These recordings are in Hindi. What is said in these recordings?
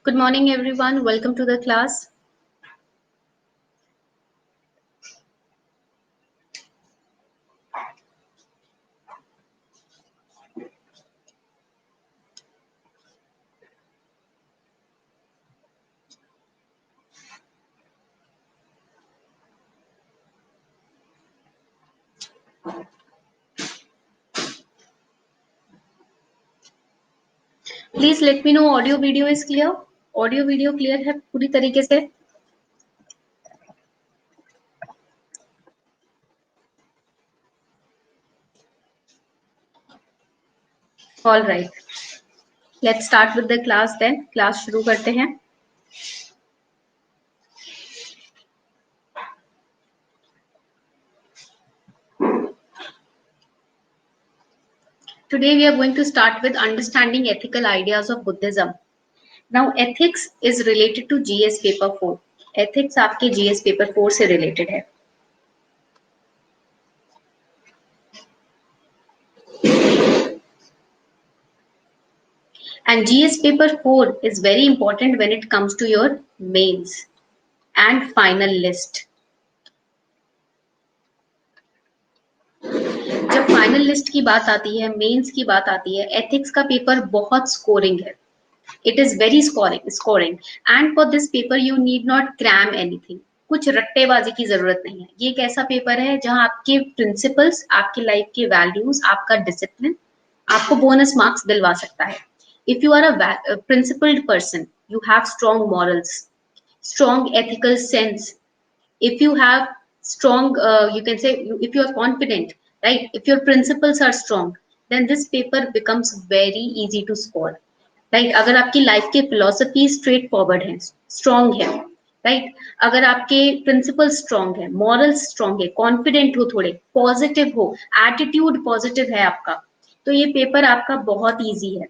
Good morning, everyone. Welcome to the class. Please let me know audio video is clear. Audio video clear है पूरी तरीके से. All right. Let's start with the class then. Class शुरू करते हैं. Today we are going to start with understanding ethical ideas of Buddhism. Now ethics is related to GS paper 4. Ethics आपके GS paper 4 से related है. And GS paper 4 is very important when it comes to your mains and final list. जब फाइनल लिस्ट की बात आती है, मेंस की बात आती है, एथिक्स का पेपर बहुत स्कोरिंग है. It is very scoring and for this paper you need not cram anything. कुछ रट्टेबाजी की जरूरत नहीं है. ये एक ऐसा पेपर है जहां आपके प्रिंसिपल्स, आपके लाइफ के वैल्यूज, आपका डिसिप्लिन आपको बोनस मार्क्स दिलवा सकता है. If you are a principled person, you have strong morals, strong ethical sense, if you have strong you can say, if you are confident, right, if your principles are strong, then this paper becomes very easy to score. Right, अगर आपकी लाइफ के फिलोसफी स्ट्रेट फॉरवर्ड है, स्ट्रांग है, राइट, अगर आपके प्रिंसिपल स्ट्रांग है, मॉरल्स स्ट्रांग है, कॉन्फिडेंट हो, थोड़े पॉजिटिव हो, एटीट्यूड पॉजिटिव है आपका, तो ये पेपर आपका बहुत इजी है.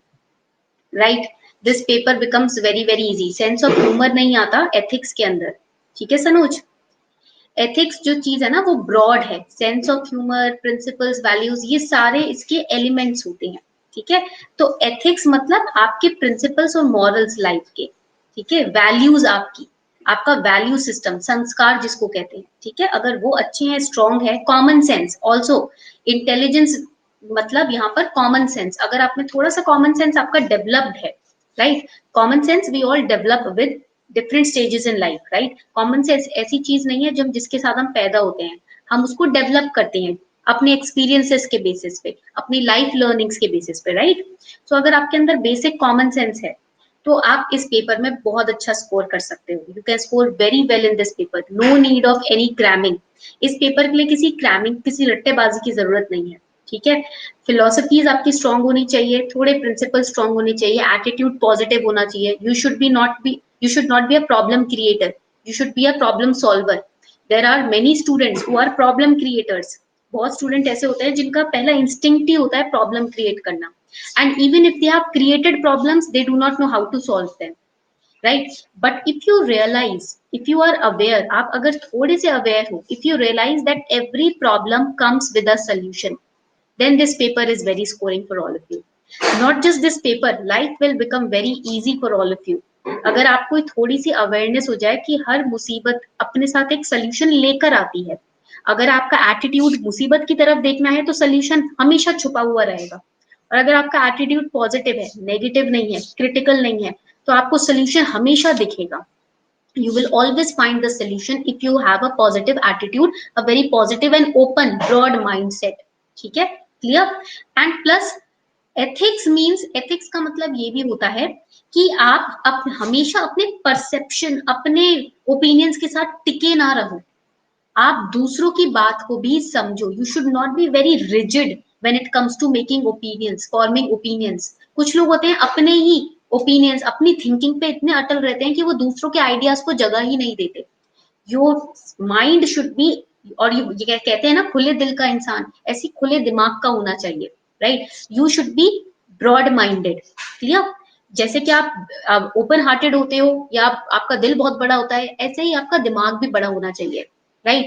Right, this paper becomes very very easy. Sense of humour नहीं आता एथिक्स के अंदर. ठीक है सनोज, एथिक्स जो चीज है ना वो ब्रॉड है. Sense of humour, principles, values, ये सारे इसके एलिमेंट्स होते हैं. ठीक है, तो एथिक्स मतलब आपके प्रिंसिपल्स और मॉरल्स लाइफ के. ठीक है, वैल्यूज आपकी, आपका वैल्यू सिस्टम, संस्कार जिसको कहते हैं. ठीक है, अगर वो अच्छे हैं, स्ट्रॉन्ग है, कॉमन सेंस ऑल्सो, इंटेलिजेंस मतलब यहाँ पर कॉमन सेंस, अगर आप में थोड़ा सा कॉमन सेंस आपका डेवलप्ड है, right, common sense we all develop with different stages in life. Right, common sense ऐसी चीज नहीं है जो जिसके साथ हम पैदा होते हैं, हम उसको डेवलप करते हैं अपने एक्सपीरियंसेस के बेसिस पे, अपनी लाइफ लर्निंग्स के बेसिस पे. राइट, सो अगर आपके अंदर बेसिक कॉमन सेंस है तो आप इस पेपर में बहुत अच्छा स्कोर कर सकते हो. You can score very well in this paper. No need of any cramming. इस पेपर के लिए किसी क्रैमिंग, किसी रट्टेबाजी की जरूरत नहीं है. ठीक है, फिलोसफीज आपकी स्ट्रांग होनी चाहिए, थोड़े प्रिंसिपल स्ट्रांग होने चाहिए, एटीट्यूड पॉजिटिव होना चाहिए. You should not be a problem creator. You should be a problem solver. There are many students who are problem creators. बहुत स्टूडेंट ऐसे होते हैं जिनका पहला इंस्टिंक्ट ही होता है प्रॉब्लम क्रिएट करना. And even if they have created problems, they do not know how to solve them. Right, but if you realise, if you are aware, आप अगर थोड़े से अवेयर हो, if you realise that every problem comes with a solution, then this paper is very scoring for all of you. Not just this paper, life will become very easy for all of you. अगर आपको थोड़ी सी अवेयरनेस हो जाए कि हर मुसीबत अपने साथ एक सोल्यूशन लेकर आती है. अगर आपका एटीट्यूड मुसीबत की तरफ देखना है तो सोल्यूशन हमेशा छुपा हुआ रहेगा. और अगर आपका एटीट्यूड पॉजिटिव है, नेगेटिव नहीं है, क्रिटिकल नहीं है, तो आपको सोल्यूशन हमेशा दिखेगा. You will always find the solution if you have a positive attitude, a very positive and open, broad mindset. ठीक है, clear. And plus ethics means, ethics का मतलब ये भी होता है कि आप हमेशा अपने परसेप्शन, अपने ओपिनियंस के साथ टिके ना रहो. आप दूसरों की बात को भी समझो. You should not be very rigid when it comes to making opinions, forming opinions. कुछ लोग होते हैं अपने ही ओपिनियंस, अपनी थिंकिंग पे इतने अटल रहते हैं कि वो दूसरों के आइडियाज को जगह ही नहीं देते. योर माइंड शुड बी, और ये कहते हैं ना खुले दिल का इंसान, ऐसी खुले दिमाग का होना चाहिए. Right, you should be broad minded. Clear, जैसे कि आप ओपन हार्टेड होते हो या आपका दिल बहुत बड़ा होता है, ऐसे ही आपका दिमाग भी बड़ा होना चाहिए. Right,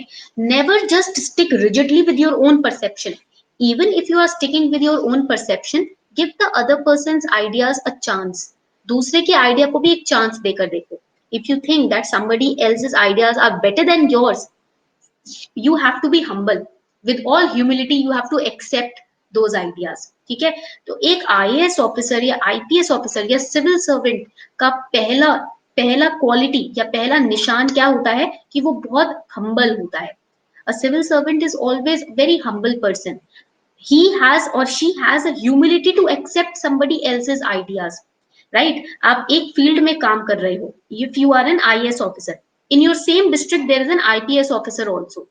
never just stick rigidly with your own perception. Even if you are sticking with your own perception, give the other person's ideas a chance. दूसरे के आइडिया को भी एक चांस देकर देखो. If you think that somebody else's ideas are better than yours, you have to be humble. With all humility you have to accept those ideas. ठीक है. तो एक आईएएस ऑफिसर या आईपीएस ऑफिसर या सिविल सर्वेंट का पहला पहला क्वालिटी या पहला निशान क्या होता है कि वो बहुत हम्बल होता है. A civil servant is always very humble person. He has or she has a humility to accept somebody else's ideas. Right? आप एक फील्ड में काम कर रहे हो. If you are an IAS officer, in your same district there is an IPS officer also.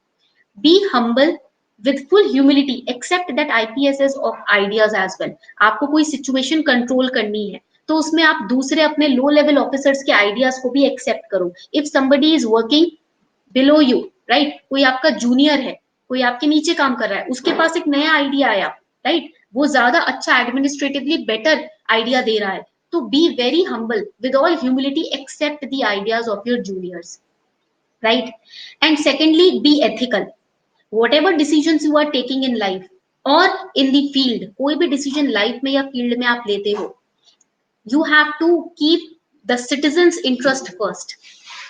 Be humble with full humility. Accept that IPS is of ideas as well. आपको कोई सिचुएशन कंट्रोल करनी है तो उसमें आप दूसरे अपने लो लेवल ऑफिसर्स के आइडियाज को भी एक्सेप्ट करो. If somebody is working below you, right? कोई आपका जूनियर है, कोई आपके नीचे काम कर रहा है, उसके पास एक नया आइडिया आया, राइट? वो ज्यादा अच्छा एडमिनिस्ट्रेटिवली बेटर आइडिया दे रहा है, तो be very humble with all humility, accept the ideas of your juniors, right? And secondly, be ethical. whatever decisions you are taking in life or in the field, कोई भी डिसीजन लाइफ में या फील्ड में आप लेते हो, you have to keep the citizens interest first.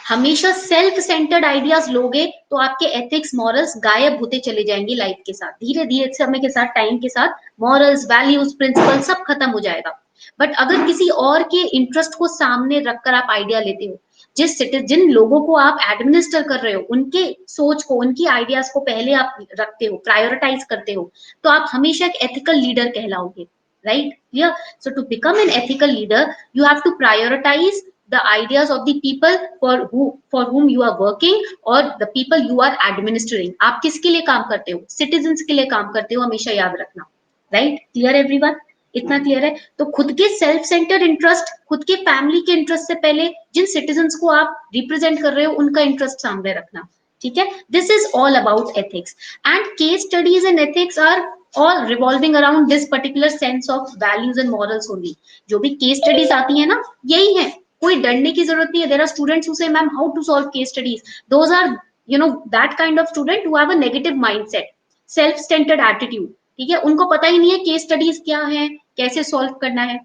हमेशा सेल्फ सेंटर्ड आइडियाज लोगे तो आपके एथिक्स मॉरल्स गायब होते चले जाएंगे लाइफ के साथ. धीरे धीरे समय के साथ, टाइम के साथ मॉरल्स, वैल्यूज, प्रिंसिपल सब खत्म हो जाएगा. बट अगर किसी और के इंटरेस्ट को सामने रखकर आप आइडिया लेते हो, जिन लोगों को आप एडमिनिस्टर कर रहे हो उनके सोच को, उनकी आइडियाज को पहले आप रखते हो, प्रायोरिटाइज करते हो, तो आप हमेशा एक एथिकल लीडर कहलाओगे. Right? Clear? So to become an ethical leader, you have to prioritize the ideas of the people for whom you are working or the people you are administering. आप किसके लिए काम करते हो? Citizens के लिए काम करते हो, हमेशा याद रखना. Right? Clear everyone? इतना क्लियर है? तो खुद के सेल्फ सेंटर इंटरेस्ट, खुद के फैमिली के इंटरेस्ट से पहले जिन सिटीजन्स को आप रिप्रेजेंट कर रहे हो उनका इंटरेस्ट सामने रखना. ठीक है? This is all about ethics and case studies in ethics are all revolving around this particular sense of values and morals only. जो भी case studies आती है ना, यही है, कोई डरने की जरूरत नहीं है. There are students who say, ma'am, how to solve case studies? Those are, you know, that kind of student who have a negative mindset, self-centered attitude. ठीक है, उनको पता ही नहीं है केस स्टडीज क्या है, कैसे सॉल्व करना है.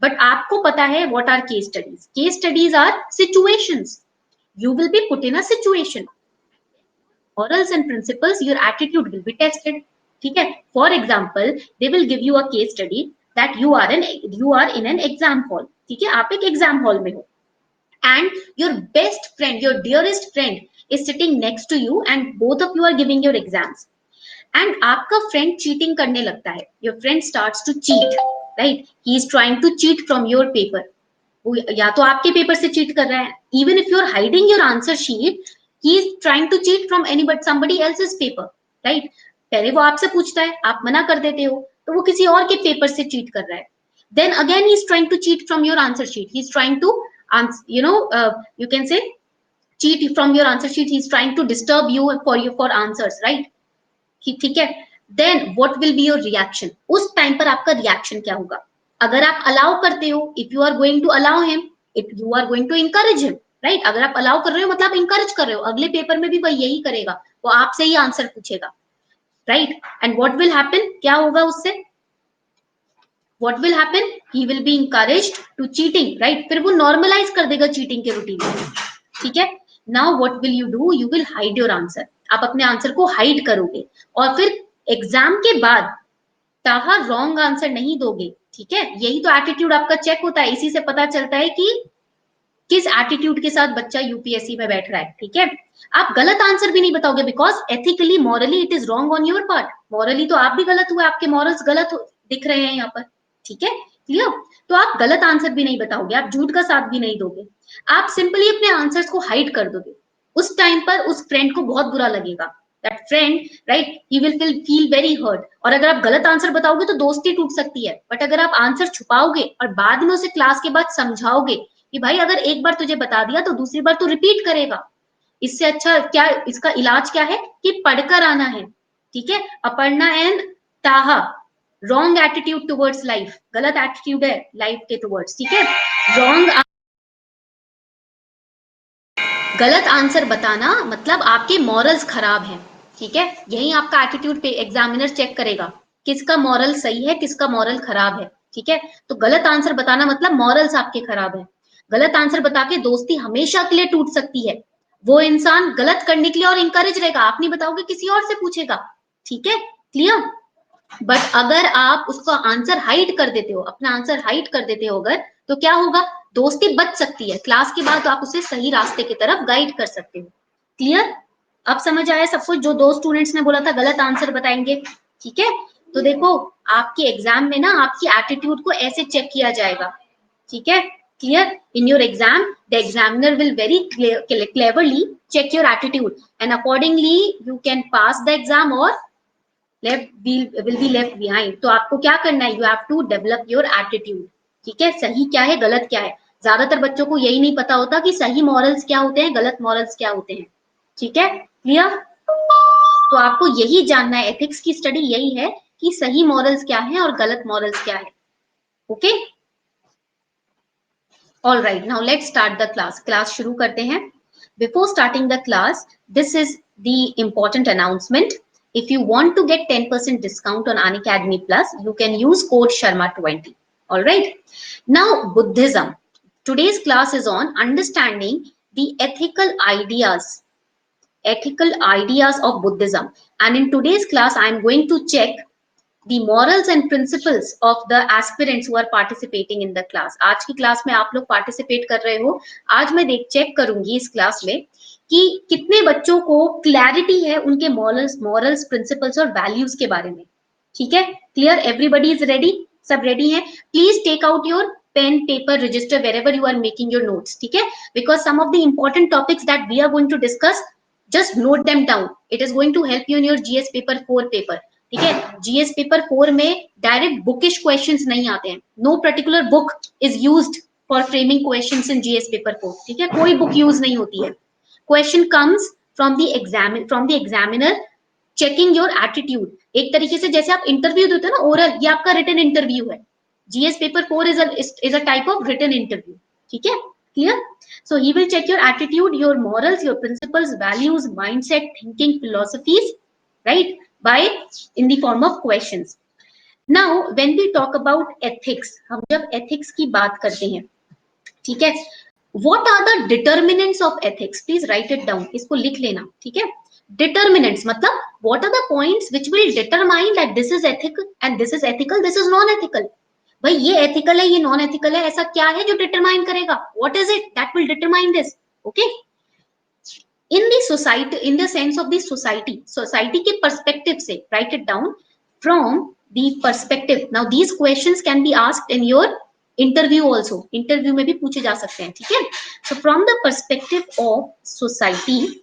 बट आपको पता है what are case studies. Case studies are situations. You will be put in a situation. Morals and principles, your attitude will be tested. ठीक है? For example, they will give a case study that you are in an exam hall. ठीक है? आप एक एग्जाम हॉल में हो and your best friend, your dearest friend is sitting next to you and both of you are giving your exams. And आपका फ्रेंड चीटिंग करने लगता है. Your friend starts to cheat, right? He is trying to cheat from your paper. वो या तो आपके पेपर से चीट कर रहा है. Even if you are hiding your answer sheet, he is trying to cheat from somebody else's paper, right? पहले वो आपसे पूछता है, आप मना कर देते हो, तो वो किसी और के पेपर से चीट कर रहा है. Then again he is trying to cheat from your answer sheet. He is trying to, you can say, cheat from your answer sheet. He is trying to disturb you for answers, right? ठीक है? Then what will be your reaction? उस टाइम पर आपका रिएक्शन क्या होगा? अगर आप अलाउ करते हो, if you are going to allow him, if you are going to encourage him, right? अगर आप अलाउ कर रहे हो मतलब इंकरेज कर रहे हो. अगले पेपर में भी वही यही करेगा, वो आपसे ही आंसर पूछेगा, right? And what will happen? क्या होगा उससे? What will happen? He will be encouraged to cheating, right? फिर वो नॉर्मलाइज कर देगा चीटिंग के रूटीन में. ठीक है? Now what will you do? You will hide your answer. आप अपने आंसर को हाइड करोगे और फिर एग्जाम के बाद ताहा रॉन्ग आंसर नहीं दोगे. ठीक है? यही तो एटीट्यूड आपका चेक होता है. इसी से पता चलता है कि किस एटीट्यूड के साथ बच्चा यूपीएससी में बैठ रहा है. ठीक है? आप गलत आंसर भी नहीं बताओगे because ethically, morally it is wrong on your part. Morally तो आप भी गलत हुए, आपके मॉरल्स गलत दिख रहे हैं यहाँ पर. ठीक है? क्लियर? तो आप गलत आंसर भी नहीं बताओगे, आप झूठ का साथ भी नहीं दोगे, आप सिंपली अपने आंसर्स को हाइड कर दोगे. उस टाइम पर उस फ्रेंड को बहुत बुरा लगेगा. That friend, right, he will feel very hurt. और अगर आप गलत आंसर बताओगे तो दोस्ती टूट सकती है. बट अगर आप आंसर छुपाओगे और बाद में उसे क्लास के बाद समझाओगे कि भाई अगर एक बार तुझे बता दिया तो दूसरी बार तू रिपीट करेगा, इससे अच्छा क्या, इसका इलाज क्या है कि पढ़कर आना है. ठीक है? अपर्णा एंड ताहा, रॉन्ग एटीट्यूड टुवर्ड्स लाइफ, गलत एटीट्यूड है लाइफ के टुवर्ड्स. ठीक है? रॉन्ग, गलत आंसर बताना मतलब आपके मॉरल्स खराब हैं. ठीक है? यही आपका एटीट्यूड पे एग्जामिनर चेक करेगा, किसका मॉरल सही है, किसका मॉरल खराब है. ठीक है, तो गलत आंसर बताना मतलब मॉरल्स आपके खराब है। गलत आंसर बता के दोस्ती हमेशा के लिए टूट सकती है। वो इंसान गलत करने के लिए और इंकरेज रहेगा, आप नहीं बताओगे किसी और से पूछेगा। ठीक है, क्लियर। बट अगर आप उसका आंसर हाइड कर देते हो, अपना आंसर हाइड कर देते हो अगर, तो क्या होगा, दोस्ती बच सकती है। क्लास के बाद आप उसे सही रास्ते की तरफ गाइड कर सकते हो। क्लियर, अब समझ आया सब कुछ जो दो स्टूडेंट्स ने बोला था गलत आंसर बताएंगे। ठीक है, तो देखो आपके एग्जाम में ना आपकी एटीट्यूड को ऐसे चेक किया जाएगा। ठीक है, clear. In your exam the examiner will very cleverly check your attitude and accordingly you can pass the exam or will be left behind। तो आपको क्या करना है, you have to develop your attitude। ठीक है, सही क्या है गलत क्या है, ज्यादातर बच्चों को यही नहीं पता होता कि सही मॉरल्स क्या होते हैं, गलत मॉरल्स क्या होते हैं। ठीक है, क्लियर। तो आपको यही जानना है, एथिक्स की स्टडी यही है कि सही मॉरल्स क्या है और गलत मॉरल्स क्या है। Okay, all right, now let's start the class. Class शुरू करते हैं। Before starting the class, this is the important announcement. If you want to get 10% discount on Unacademy Plus, you can use code Sharma20. All right. Now, Buddhism. Today's class is on understanding the ethical ideas of Buddhism. And in today's class, I am going to check the morals and principles of the aspirants who are participating in the class। आज की क्लास में आप लोग पार्टिसिपेट कर रहे हो। आज मैं चेक करूंगी इस क्लास में कि कितने बच्चों को क्लैरिटी है उनके मॉरल्स प्रिंसिपल्स और वैल्यूज के बारे में। ठीक है, क्लियर, एवरीबडी इज रेडी, सब रेडी है। Please take out your pen paper register wherever you are making your notes. ठीक है, because some of the important topics that we are going to discuss, just note them down. It is going to help you in your GS paper 4 paper. ठीक है, जीएस पेपर 4 में डायरेक्ट बुकिश क्वेश्चंस नहीं आते हैं। No particular book is used for framing questions in GS paper 4। ठीक है, कोई बुक यूज नहीं होती है। Question comes from the examiner checking your attitude. एक तरीके से जैसे आप इंटरव्यू देते हो ना ओरल, ये आपका रिटन इंटरव्यू है। GS paper 4 is a type of written interview. ठीक है, clear. So he will check your attitude, your morals, your principles, values, mindset, thinking, philosophies, right? By in the form of questions. Now, when we talk about ethics, हम जब ethics की बात करते हैं, ठीक है, what are the determinants of ethics? Please write it down. इसको लिख लेना, ठीक है। Determinants मतलब what are the points which will determine that this is ethical and this is ethical, this is non-ethical। भाई ये एथिकल है, ये नॉन एथिकल है, ऐसा क्या है जो डिटरमाइन करेगा? What is it that will determine this? Okay, in the society, in the sense of the society, society के पर्सपेक्टिव से right it down from the perspective. Now these questions can be asked in your interview also, interview में भी पूछे जा सकते हैं। ठीक है, so from the perspective of society,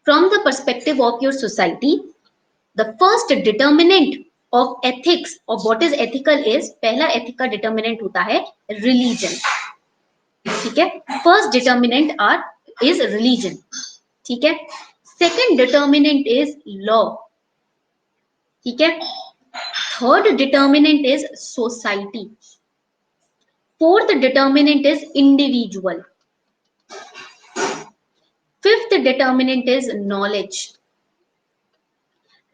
from the perspective of your society, the first determinant of ethics of what is ethical is, पहला ethical determinant होता है religion। ठीक है, first determinant is religion। ठीक है, second determinant is law। ठीक है, third determinant is society, fourth determinant is individual, fifth determinant is knowledge,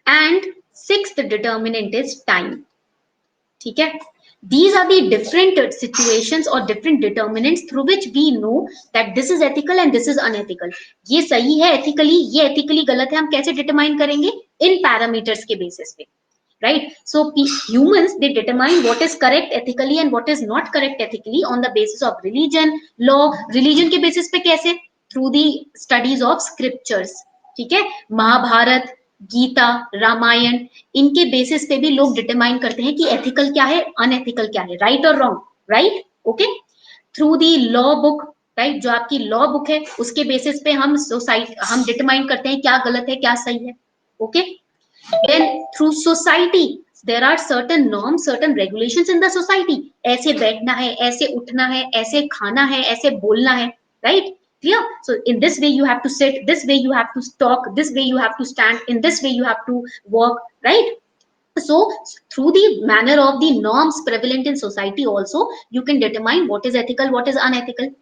and sixth determinant is time। ठीक है, these are the different situations or different determinants through which we know that this is ethical and this is unethical। ये सही है ethically, ये ethically गलत है, हम कैसे determine करेंगे? इन parameters के basis पे, right? So humans, they determine what is correct ethically and what is not correct ethically on the basis of religion, law। religion के basis पे कैसे? through the studies of scriptures। ठीक है, महाभारत, गीता, रामायण, इनके बेसिस पे भी लोग डिटरमाइन करते हैं कि एथिकल क्या है, अनएथिकल क्या है, राइट और wrong, right. Okay, through the law book, right, जो आपकी लॉ बुक है उसके बेसिस पे हम हम डिटरमाइन करते हैं क्या गलत है क्या सही है। Okay, then through society there are certain norms, certain regulations in the society। ऐसे बैठना है, ऐसे उठना है, ऐसे खाना है, ऐसे बोलना है, right? Clear? So in this way you have to sit, this way you have to talk, this way you have to stand, in this way you have to walk, right? So through the manner of the norms prevalent in society also, you can determine what is ethical, what is unethical।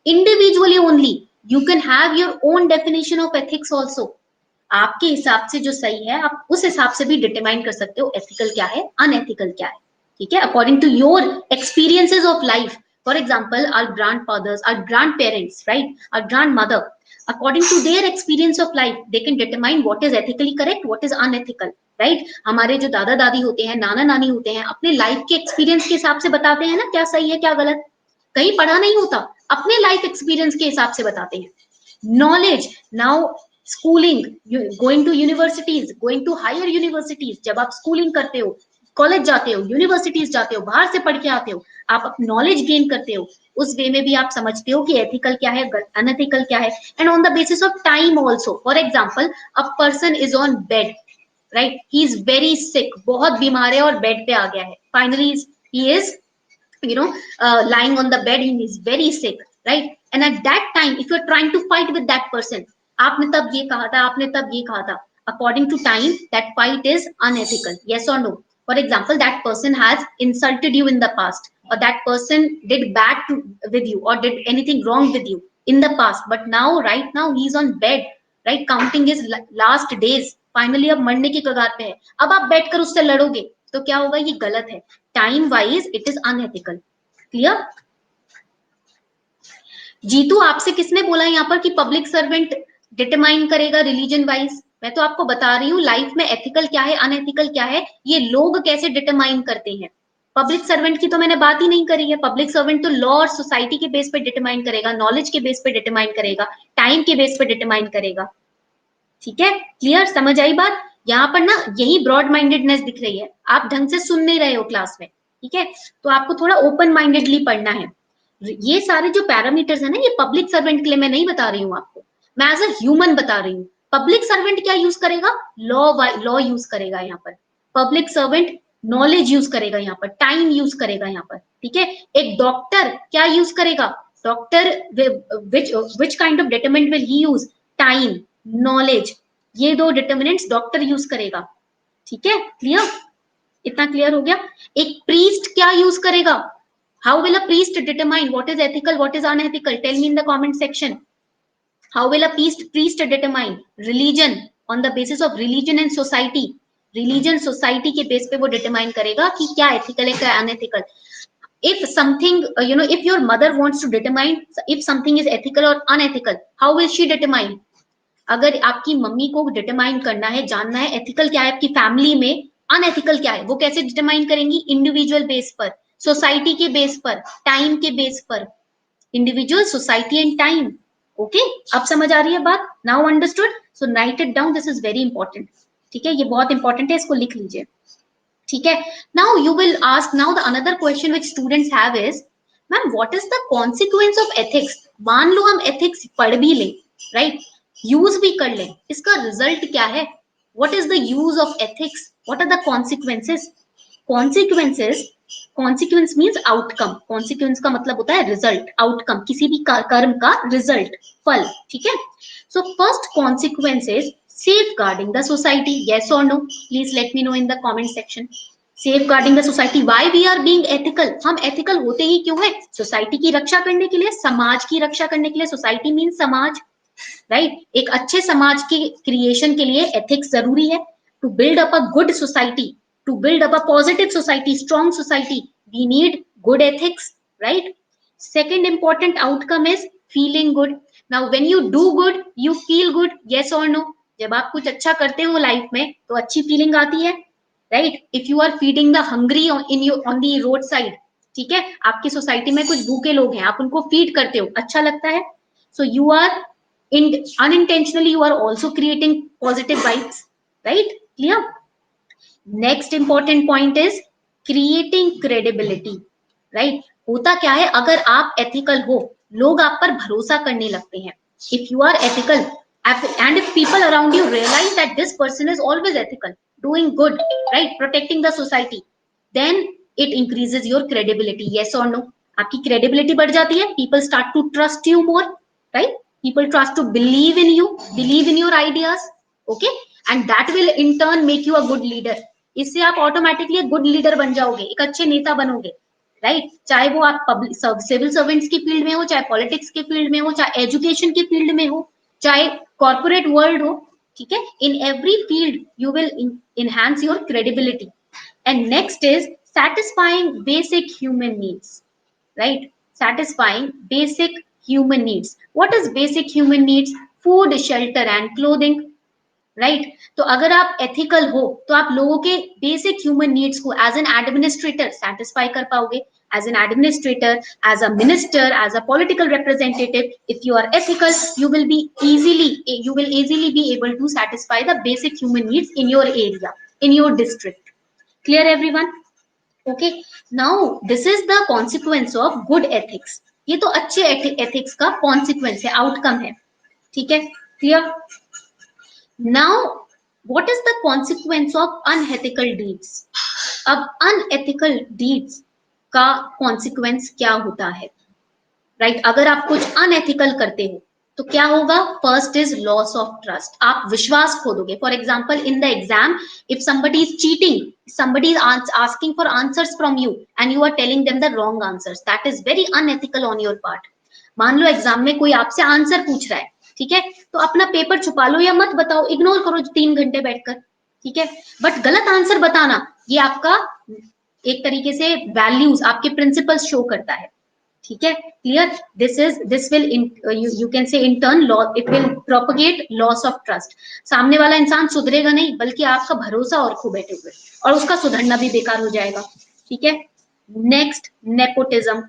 individually only you can have your own definition of ethics also। आपके हिसाब से जो सही है आप उस हिसाब से भी डिटरमाइन कर सकते हो एथिकल क्या है, अनएथिकल क्या है, ठीक है, according to your experiences of life. For example our grandfathers, our grandparents, right, our grandmother, according to their experience of life they can determine what is ethically correct, what is unethical, right. हमारे जो दादा दादी होते हैं, नाना नानी होते हैं, अपने लाइफ के एक्सपीरियंस के हिसाब से बताते हैं ना क्या सही है क्या गलत, कहीं पढ़ा नहीं होता, अपने लाइफ एक्सपीरियंस के हिसाब से बताते हैं. Knowledge, now schooling, going to universities, going to higher universities, जब आप स्कूलिंग करते हो, कॉलेज जाते हो, यूनिवर्सिटीज जाते हो, बाहर से पढ़ के आते हो, आप नॉलेज गेन करते हो, उस वे में भी आप समझते हो कि एथिकल क्या है, अनएथिकल क्या है. And on the basis of time also, for example a person is on bed, right, he is very sick, बहुत बीमार है और बेड पे आ गया है, finally he is lying on the bed, he is very sick, right, and at that time if you're trying to fight with that person, आपने तब ये कहा था, आपने तब ये कहा था, according to time that fight is unethical, yes or no. For example, that person has insulted you in the past, or that person did bad with you or did anything wrong with you in the past, but now right now he's on bed, right, counting his last days, finally अब मरने की कगार पे है, अब आप बैठकर उससे लड़ोगे तो क्या होगा, ये गलत है, time wise it is unethical. Clear. Jeetu आपसे किसने बोला यहाँ पर कि पब्लिक सर्वेंट डिटरमाइन करेगा रिलीजन वाइज, मैं तो आपको बता रही हूँ लाइफ में एथिकल क्या है, अनएथिकल क्या है, ये लोग कैसे डिटरमाइन करते हैं. पब्लिक सर्वेंट की तो मैंने बात ही नहीं करी है, पब्लिक सर्वेंट तो लॉ और सोसाइटी के बेस पे डिटरमाइन करेगा, नॉलेज के बेस पे डिटरमाइन करेगा, टाइम के बेस पे डिटरमाइन करेगा. ठीक है, क्लियर, समझ आई बात. यहाँ पर ना यही ब्रॉड माइंडेडनेस दिख रही है, आप ढंग से सुन नहीं रहे हो क्लास में, ठीक है, तो आपको थोड़ा ओपन माइंडेडली पढ़ना है. ये सारे जो पैरामीटर्स है ना, ये पब्लिक सर्वेंट के लिए मैं नहीं बता रही हूँ आपको, मैं एज अ ह्यूमन बता रही हूँ. पब्लिक सर्वेंट क्या यूज करेगा, लॉ यूज करेगा यहाँ पर. पब्लिक सर्वेंट नॉलेज यूज करेगा यहाँ पर, टाइम यूज करेगा यहाँ पर, ठीक है. एक डॉक्टर क्या यूज करेगा, doctor which kind of determinant will he use, time, knowledge, ये दो डिटर्मिनेंट्स डॉक्टर यूज करेगा. ठीक है, क्लियर, इतना क्लियर हो गया. एक प्रीस्ट क्या यूज करेगा, how will a priest determine what is ethical what is unethical, tell me in the comment section. How will a priest determine religion, on the basis of religion and society, religion society के बेस पे वो डिटरमाइन करेगा कि क्या एथिकल है क्या unethical. if something if your mother wants to determine if something is ethical or unethical, how will she determine. अगर आपकी मम्मी को डिटरमाइन करना है, जानना है एथिकल क्या है आपकी फैमिली में, अनएथिकल क्या है, वो कैसे डिटरमाइन करेंगी, इंडिविजुअल बेस पर, सोसाइटी के बेस पर, टाइम के बेस पर, individual, society and time. Okay, अब समझ आ रही है बात, now understood, so right it down, this is very important. ठीक है, ये बहुत इंपॉर्टेंट है, इसको लिख लीजिए. ठीक है, now you will ask, now the another question which students have is, ma'am what is the consequence of ethics. मान लो हम एथिक्स पढ़ भी लें, राइट, यूज भी कर लें, इसका रिजल्ट क्या है, what is the use of ethics, what are the consequences. Consequences, consequence means outcome, consequence का मतलब होता है रिजल्ट, आउटकम, किसी भी कर्म का रिजल्ट, फल. ठीक है, so first consequence is safeguarding the society, yes or no, please let me know in the comment section. safeguarding the society, why we are being ethical, हम ethical होते ही क्यों है, सोसाइटी की रक्षा करने के लिए, समाज की रक्षा करने के लिए, सोसाइटी मीन्स समाज, राइट. एक अच्छे समाज की क्रिएशन के लिए एथिक्स जरूरी है, to build up a good society, to build up a positive society, strong society, we need good ethics, right. Second important outcome is feeling good. Now when you do good you feel good, yes और नो. जब आप कुछ अच्छा करते हो लाइफ में तो अच्छी फीलिंग आती है, right. If you are feeding the hungry in you on the road side, ठीक है, आपकी सोसाइटी में कुछ भूखे लोग हैं, आप उनको फीड करते हो, अच्छा लगता है. So you are unintentionally you are also creating positive vibes, right, clear. Next important point is creating credibility, right. होता क्या है, अगर आप ethical हो, लोग आप पर भरोसा करने लगते हैं. if you are ethical and if people around you realize that this person is always ethical, doing good, right, protecting the society, then it increases your credibility, yes or no. आपकी credibility बढ़ जाती है, people start to trust you more, right, people trust to believe in you, believe in your ideas, okay, and that will in turn make you a good leader. इससे आप ऑटोमेटिकली एक गुड लीडर बन जाओगे, एक अच्छे नेता बनोगे, राइट. चाहे वो आप पब्लिक सिविल सर्वेंट्स की फील्ड में हो, चाहे पॉलिटिक्स के फील्ड में हो, चाहे एजुकेशन की फील्ड में हो, चाहे कॉर्पोरेट वर्ल्ड हो, ठीक है, in every field you will enhance your credibility. And next is satisfying basic human needs, right? Satisfying basic human needs. What is basic human needs? Food, shelter and clothing, right तो अगर आप एथिकल हो तो आप लोगों के बेसिक ह्यूमन नीड्स को एज एन एडमिनिस्ट्रेटर सेटिस्फाई कर पाओगे. As an administrator, as a minister, as a political representative, if you are ethical, you will easily be able to satisfy the basic human needs in your area, in your district. Clear everyone? Okay. Now this is the consequence of good ethics. ये तो अच्छे ethics का consequence है, outcome है. ठीक है, clear? Now, what is the consequence of unethical deeds? अब unethical deeds का consequence क्या होता है? Right? अगर आप कुछ unethical करते हो तो क्या होगा? First is loss of trust. आप विश्वास खो दोगे. For example, in the exam, if somebody is cheating, somebody is asking for answers from you and you are telling them the wrong answers, that is very unethical on your part. मान लो एग्जाम में कोई आपसे आंसर पूछ रहा है, ठीक है, तो अपना पेपर छुपा लो या मत बताओ, इग्नोर करो 3 घंटे बैठकर, ठीक है, बट गलत आंसर बताना ये आपका एक तरीके से वैल्यूज, आपके प्रिंसिपल्स शो करता है. ठीक है, clear? This will you can से in turn it will propagate loss of trust. सामने वाला इंसान सुधरेगा नहीं बल्कि आपका भरोसा और खो बैठे हुए और उसका सुधरना भी बेकार हो जाएगा. ठीक है, next nepotism.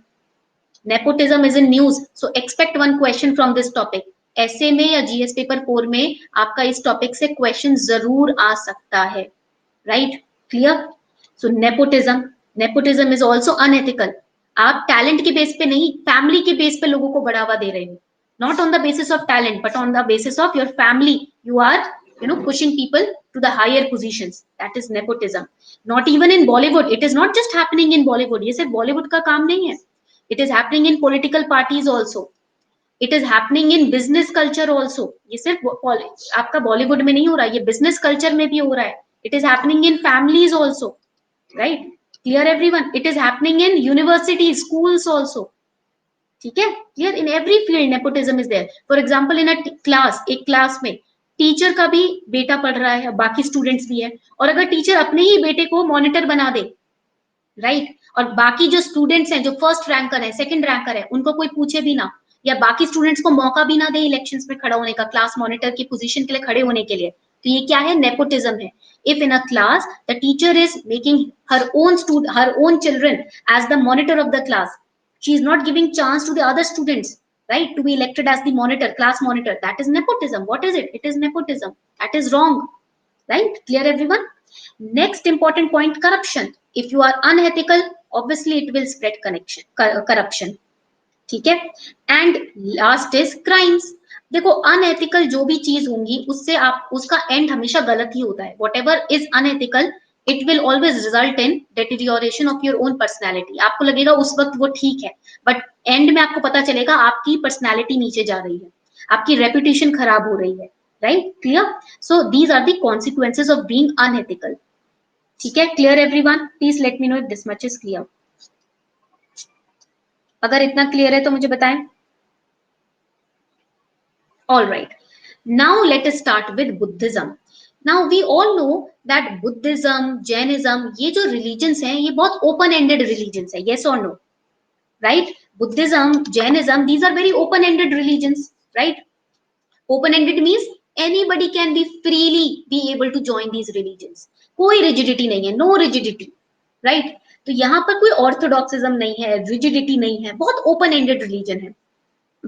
Nepotism is in news, so expect one question from this topic. ऐसे में या जीएस पेपर 4 में आपका इस टॉपिक से क्वेश्चन जरूर आ सकता है. Right, clear? So nepotism, nepotism is also unethical. आप टैलेंट के बेस पे नहीं, फैमिली के बेस पे लोगों को बढ़ावा दे रहे हो. Not on the basis of talent but on the basis of your family you are pushing people to the higher positions. That is nepotism. Not even in Bollywood, it is not just happening in Bollywood. ये सिर्फ बॉलीवुड का काम नहीं है. It is happening in political parties also. It is happening in business culture also. ये सिर्फ आपका बॉलीवुड में नहीं हो रहा है, ये बिजनेस कल्चर में भी हो रहा है. It is happening in families also, right? Clear everyone? It is happening in universities, schools also. ठीक है, clear? In every field nepotism is there. For example, in a class, एक क्लास में टीचर का भी बेटा पढ़ रहा है, बाकी स्टूडेंट्स भी है, और अगर टीचर अपने ही बेटे को मॉनिटर बना दे, राइट, और बाकी जो स्टूडेंट्स हैं, जो फर्स्ट रैंकर है, सेकंड रैंकर है, उनको कोई पूछे भी ना, या बाकी स्टूडेंट्स को मौका भी ना दे इलेक्शंस में खड़ा होने का, क्लास मॉनिटर की पोजीशन के लिए खड़े होने के लिए, तो ये क्या है? नेपोटिज्म है. If in a class the teacher is making her own children as the monitor of the class, she is not giving chance to the other students, right, to be elected as the monitor, class monitor. That is nepotism. What is it? It is nepotism. That is wrong. Right? Clear everyone? Next important point, corruption. If you are unethical, obviously it will spread corruption. ठीक है, एंड लास्ट इज क्राइम्स. देखो अनएथिकल जो भी चीज होंगी उससे आप उसका एंड हमेशा गलत ही होता है. Whatever is unethical it will always result in deterioration of your own personality. आपको लगेगा उस वक्त वो ठीक है, बट एंड में आपको पता चलेगा आपकी पर्सनैलिटी नीचे जा रही है, आपकी रेपुटेशन खराब हो रही है. Right, clear? So these are the consequences of being unethical. ठीक है, clear everyone? Please let me know if this much is clear. अगर इतना क्लियर है तो मुझे बताएं. All right. Now let us start with Buddhism. Now we all know that Buddhism, Jainism, ये जो religions हैं ये बहुत open-ended religions है. Yes or no? Right? Buddhism, Jainism, these are very open-ended religions. Right? Open-ended means anybody can be freely be able to join these religions. कोई rigidity नहीं है, no rigidity. Right? तो यहाँ पर कोई orthodoxism नहीं है, rigidity नहीं है, बहुत open-ended religion है.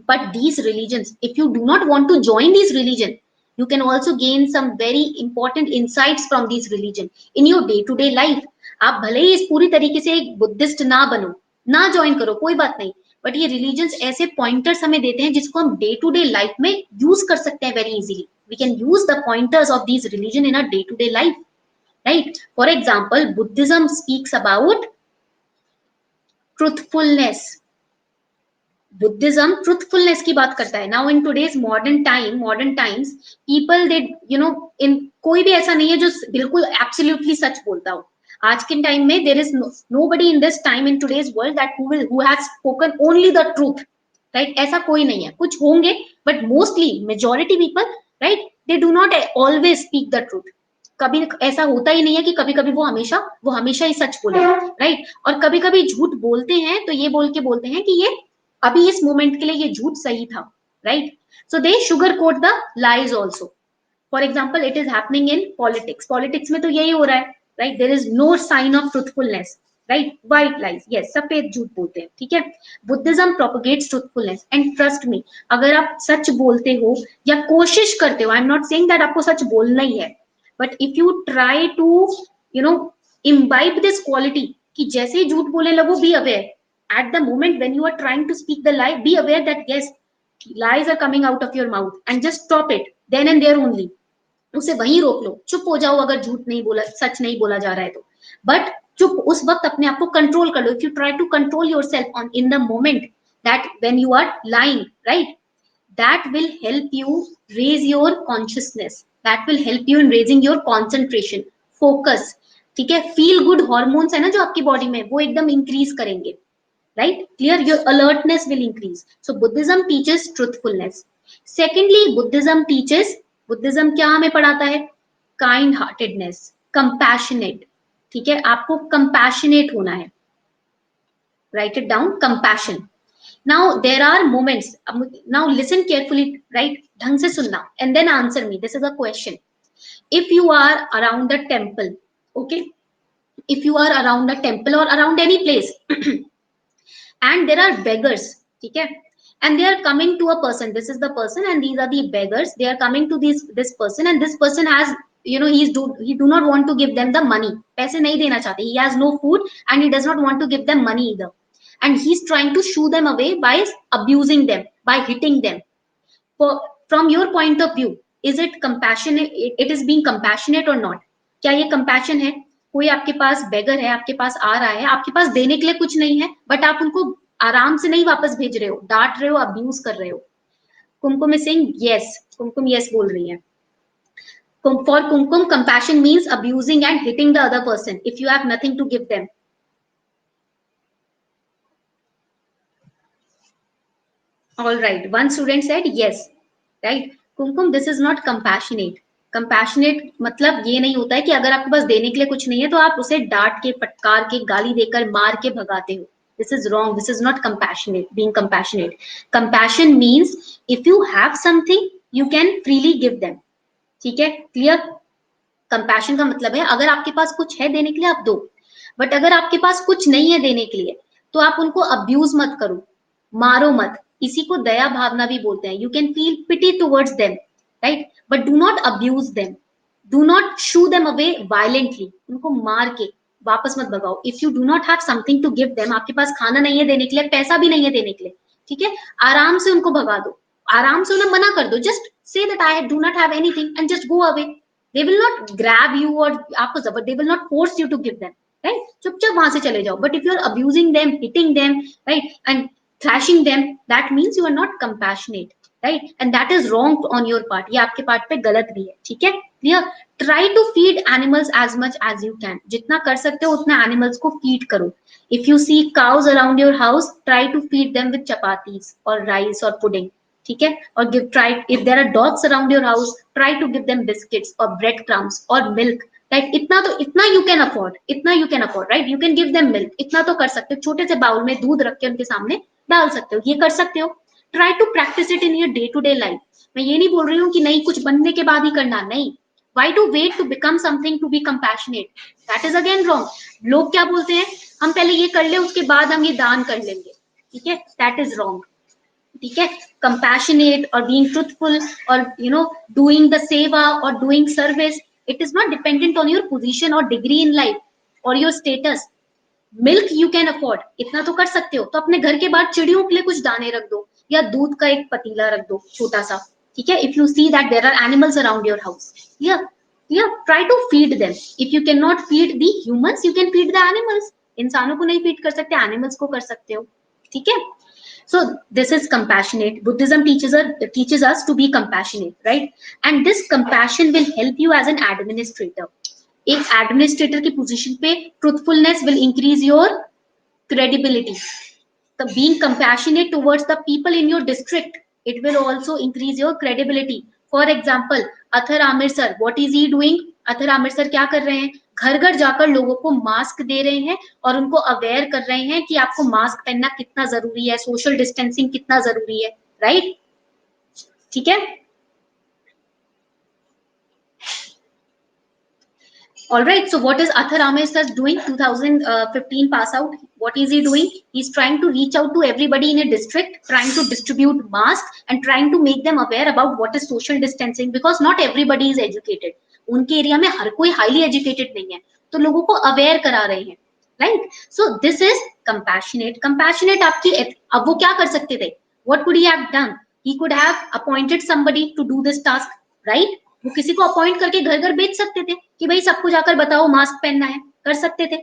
But these religions, if you do not want to join these religion, you can also gain some very important insights from these religion in your day to day life. आप भले ही इस पूरी तरीके से एक बुद्धिस्ट ना बनो, ना ज्वाइन करो, कोई बात नहीं, बट ये रिलीजन्स ऐसे पॉइंटर्स हमें देते हैं जिसको हम डे टू डे लाइफ में यूज कर सकते हैं very easily. We can use the pointers of these religion in a day to day life. Right, for example Buddhism speaks about truthfulness. Buddhism truthfulness की बात करता है. Now in today's modern times people they in कोई भी ऐसा नहीं है जो बिल्कुल एब्सोल्युटली सच बोलता हो. आज के टाइम में there is nobody in this time in today's world that who has spoken only the truth. Right, ऐसा कोई नहीं है. कुछ होंगे but mostly majority people right, they do not always speak the truth, कभी ऐसा होता ही नहीं है कि कभी कभी वो हमेशा ही सच बोले, राइट, और कभी कभी झूठ बोलते हैं तो ये बोल के बोलते हैं कि ये अभी इस मोमेंट के लिए ये झूठ सही था, right, so they sugar coat the lies also. For example it is happening in politics, politics में तो यही हो रहा है, right, there is no sign of truthfulness, right, white lies, yes, सफेद झूठ बोलते हैं, ठीक है। Buddhism propagates truthfulness and trust me, अगर आप सच बोलते हो या कोशिश करते हो, I am not saying that आपको सच बोलना ही है, but if you try to you know imbibe this quality कि जैसे ही झूठ बोले लगो, be aware at the moment when you are trying to speak the lie, be aware that yes lies are coming out of your mouth and just stop it then and there only, उसे वहीं रोक लो, चुप हो जाओ अगर झूठ नहीं बोला, सच नहीं बोला जा रहा है तो, बट चुप उस वक्त अपने आप को कंट्रोल कर लो, if you try to control yourself on in the moment that when you are lying, right, that will help you raise your consciousness, that will help you in raising your concentration, focus, ठीक है, फील गुड हॉर्मोन्स है ना जो आपकी बॉडी में, वो एकदम इंक्रीज करेंगे, right, clear, your alertness will increase. So Buddhism teaches truthfulness. Secondly, Buddhism क्या हमें पढ़ाता है, काइंड हार्टेडनेस, कंपैशनेट, ठीक है, आपको कंपैशनेट होना है, right it down, compassion. now there are moments, now listen carefully, right, ढंग से सुनना and then answer me, this is a question. If you are around the temple, okay, if you are around a temple or around any place and there are beggars, ठीक है, and they are coming to a person, this is the person and these are the beggars, they are coming to this person and this person has, you know, he do not want to give them the money, पैसे नहीं देना चाहते, he has no food and he does not want to give them money either, and he's trying to shoo them away by abusing them, by hitting them. For, from your point of view, is it compassionate, it is being compassionate or not, क्या ये compassion है, कोई आपके पास बेगर है, आपके पास आ रहा है, आपके पास देने के लिए कुछ नहीं है, बट आप उनको आराम से नहीं वापस भेज रहे हो, डांट रहे हो, अब्यूज कर रहे हो, Kumkum is saying yes, Kumkum yes बोल रही है, for kumkum compassion means abusing and hitting the other person if you have nothing to give them. All right, one student said yes, right, kumkum, this is not compassionate. Compassionate मतलब ये नहीं होता है कि अगर आपके पास देने के लिए कुछ नहीं है तो आप उसे डांट के, फटकार के, गाली देकर, मार के भगाते हो, this is wrong, this is not compassionate, being compassionate. Compassion means if you have something you can freely give them, ठीक है, क्लियर। कंपैशन का मतलब है अगर आपके पास कुछ है देने के लिए आप दो, बट अगर आपके पास कुछ नहीं है देने के लिए तो आप उनको अब्यूज मत करो, मारो मत, इसी को दया भावना भी बोलते हैं, you can feel pity towards them, right, but do not abuse them, do not shoo them away violently, उनको मार के वापस मत भगाओ। If you do not have something to give them, आपके पास खाना नहीं है देने के लिए, पैसा भी नहीं है देने के लिए, ठीक है, आराम से उनको भगा दो, आराम से उन्हें मना कर दो, just say that I do not have anything and just go away, they will not grab you और आपको जबर, they will not force you to give them, right, चुपचाप वहां से चले जाओ। But if you are abusing them, hitting them, right, and thrashing them, that means you are not compassionate, right, and that is wrong on your part, ये आपके पार्ट पे गलत भी है, ठीक है, clear। try to feed animals as much as you can, जितना कर सकते हो उतना animals को feed करो। if you see cows around your house, try to feed them with chapatis or rice or pudding, ठीक है, और give, try, if there are dogs around your house, try to give them biscuits or bread crumbs or milk, right, इतना तो, इतना यू कैन अफोर्ड, इतना you can afford, right, you can give them milk, इतना तो कर सकते हो, छोटे से बाउल में दूध रख के उनके सामने डाल सकते हो, ये कर सकते हो। Try to practise it in your day to day life. मैं ये नहीं बोल रही हूँ कि नहीं कुछ बनने के बाद ही करना, नहीं, why to wait to become something to be compassionate, that is again wrong. लोग क्या बोलते हैं, हम पहले ये कर ले उसके बाद हम ये दान कर लेंगे, ठीक है, दैट इज रॉन्ग, ठीक है। कंपैशनेट और बीइंग ट्रूथफुल और यू नो डूइंग द सेवा और doing service, it is not dependent on your position और डिग्री इन लाइफ और your status. Milk you can afford, इतना तो कर सकते हो, तो अपने घर के बाहर चिड़ियों के लिए कुछ दाने रख दो या दूध का एक पतीला रख दो छोटा सा, ठीक है। If you see that there are animals around your house, या try to feed them. If you can not feed the humans, you can feed the animals. इंसानों को नहीं फीड कर सकते, एनिमल्स को कर सकते हो, ठीक है। So this is compassionate. Buddhism teaches us to be compassionate, right? And this compassion will help you as an administrator. एक एडमिनिस्ट्रेटर की पोजीशन पे truthfulness will increase your credibility. The being compassionate towards the people in your district, it will also increase your credibility for example Athar Aamir sir, what is he doing? Athar Aamir sir क्या कर रहे हैं? घर घर जाकर लोगों को मास्क दे रहे हैं और उनको अवेयर कर रहे हैं कि आपको मास्क पहनना कितना जरूरी है, सोशल डिस्टेंसिंग कितना जरूरी है, राइट? ठीक है, all right. So what is Athar Amir sir doing? 2015 pass out. What is he doing? He's trying to reach out to everybody in a district, trying to distribute masks and trying to make them aware about what is social distancing, because not everybody is educated. उनके एरिया में हर कोई हाईली एजुकेटेड नहीं है, तो लोगों को अवेयर करा रहे हैं, right? So this is compassionate. Compassionate आपकी, अब वो क्या कर सकते थे? What could he have done? He could have appointed somebody to do this task, right? वो किसी को अपॉइंट करके घर घर भेज सकते थे कि भाई सबको जाकर बताओ मास्क पहनना है, कर सकते थे,